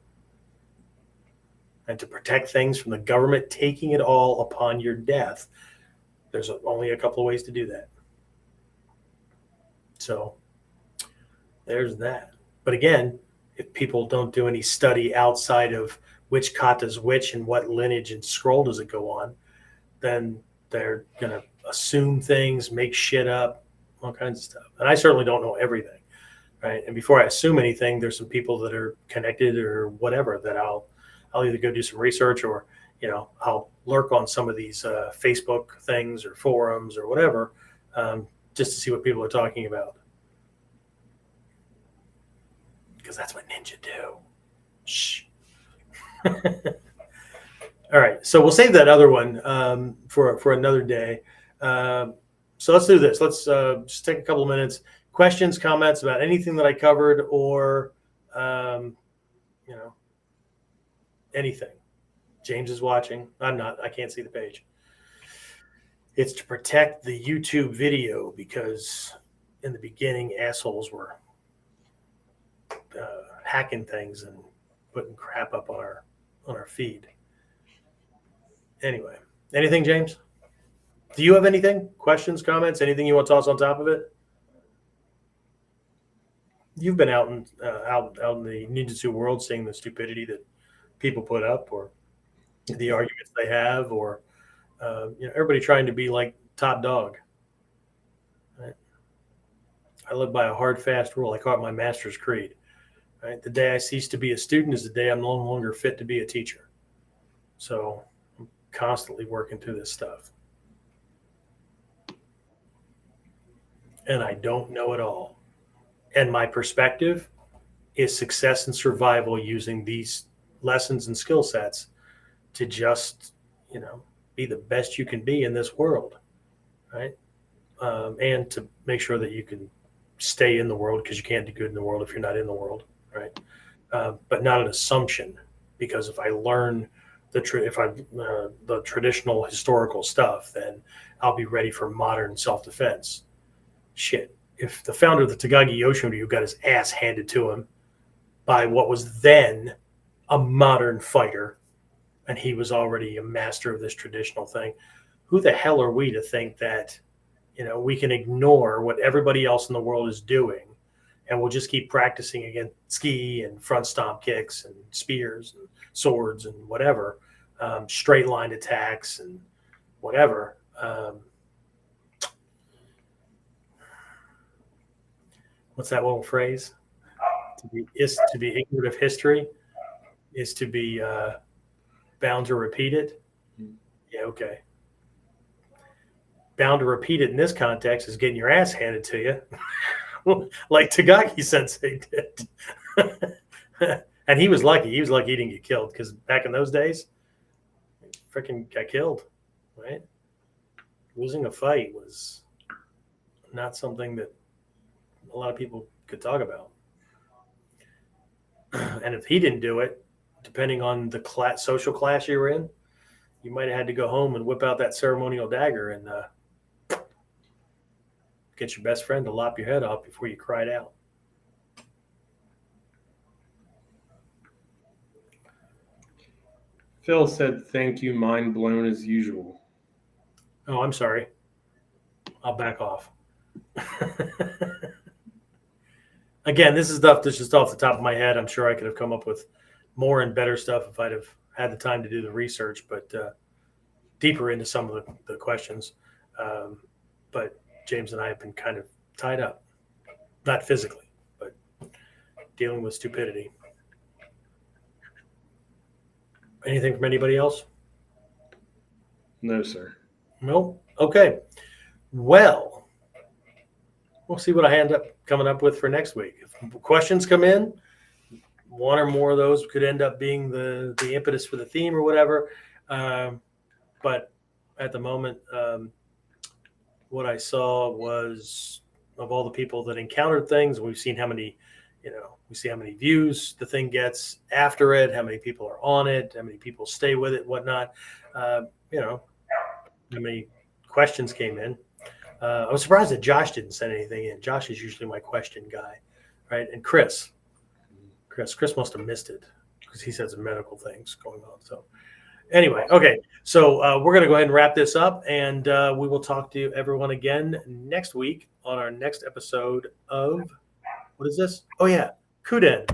And to protect things from the government taking it all upon your death, there's only a couple of ways to do that. So there's that. But again, if people don't do any study outside of which kata's which and what lineage and scroll does it go on, then they're going to assume things, make shit up, all kinds of stuff. And I certainly don't know everything, right? And before I assume anything, there's some people that are connected or whatever that I'll either go do some research, or I'll lurk on some of these Facebook things or forums or whatever, just to see what people are talking about. Because that's what ninja do. Shh. All right, so we'll save that other one for another day. So let's do this. Let's just take a couple of minutes. Questions, comments about anything that I covered, or anything. James is watching. I'm not. I can't see the page. It's to protect the YouTube video, because in the beginning, assholes were hacking things and putting crap up on our feed. Anyway, anything, James? Do you have anything? Questions, comments, anything you want to toss on top of it? You've been out in the ninjutsu world, seeing the stupidity that people put up, or the arguments they have, or everybody trying to be like top dog. Right? I live by a hard, fast rule. I call it my master's creed. Right? The day I cease to be a student is the day I'm no longer fit to be a teacher. So I'm constantly working through this stuff. And I don't know it all. And my perspective is success and survival using these lessons and skill sets to just, be the best you can be in this world, right? And to make sure that you can stay in the world, because you can't do good in the world if you're not in the world, right? But not an assumption, because if I learn the traditional historical stuff, then I'll be ready for modern self-defense. Shit, if the founder of the Tagagi Yoshinryu got his ass handed to him by what was then a modern fighter, and he was already a master of this traditional thing, who the hell are we to think that, we can ignore what everybody else in the world is doing, and we'll just keep practicing against ski and front stomp kicks and spears and swords and whatever, straight line attacks and whatever. What's that little phrase? To be ignorant of history is to be bound to repeat it. Yeah, okay. Bound to repeat it in this context is getting your ass handed to you, like Tagaki Sensei did. And he was lucky. He was lucky he didn't get killed, because back in those days, freaking got killed, right? Losing a fight was not something that a lot of people could talk about. And if he didn't do it, depending on the social class you were in, you might have had to go home and whip out that ceremonial dagger and get your best friend to lop your head off before you cried out. Phil said, "Thank you, mind blown as usual." Oh, I'm sorry. I'll back off. Again, this is stuff that's just off the top of my head. I'm sure I could have come up with more and better stuff if I'd have had the time to do the research, but deeper into some of the questions. But James and I have been kind of tied up, not physically, but dealing with stupidity. Anything from anybody else? No, sir. No? Okay. Well, we'll see what I end up coming up with for next week. If questions come in, one or more of those could end up being the impetus for the theme or whatever. But at the moment, what I saw was, of all the people that encountered things, we've seen how many, we see how many views the thing gets after it, how many people are on it, how many people stay with it, whatnot. How many questions came in. I was surprised that Josh didn't send anything in. Josh is usually my question guy, right? And Chris must have missed it because he said some medical things going on. So anyway, okay. So we're going to go ahead and wrap this up, and we will talk to everyone again next week on our next episode of, what is this? Oh yeah, KUDEN.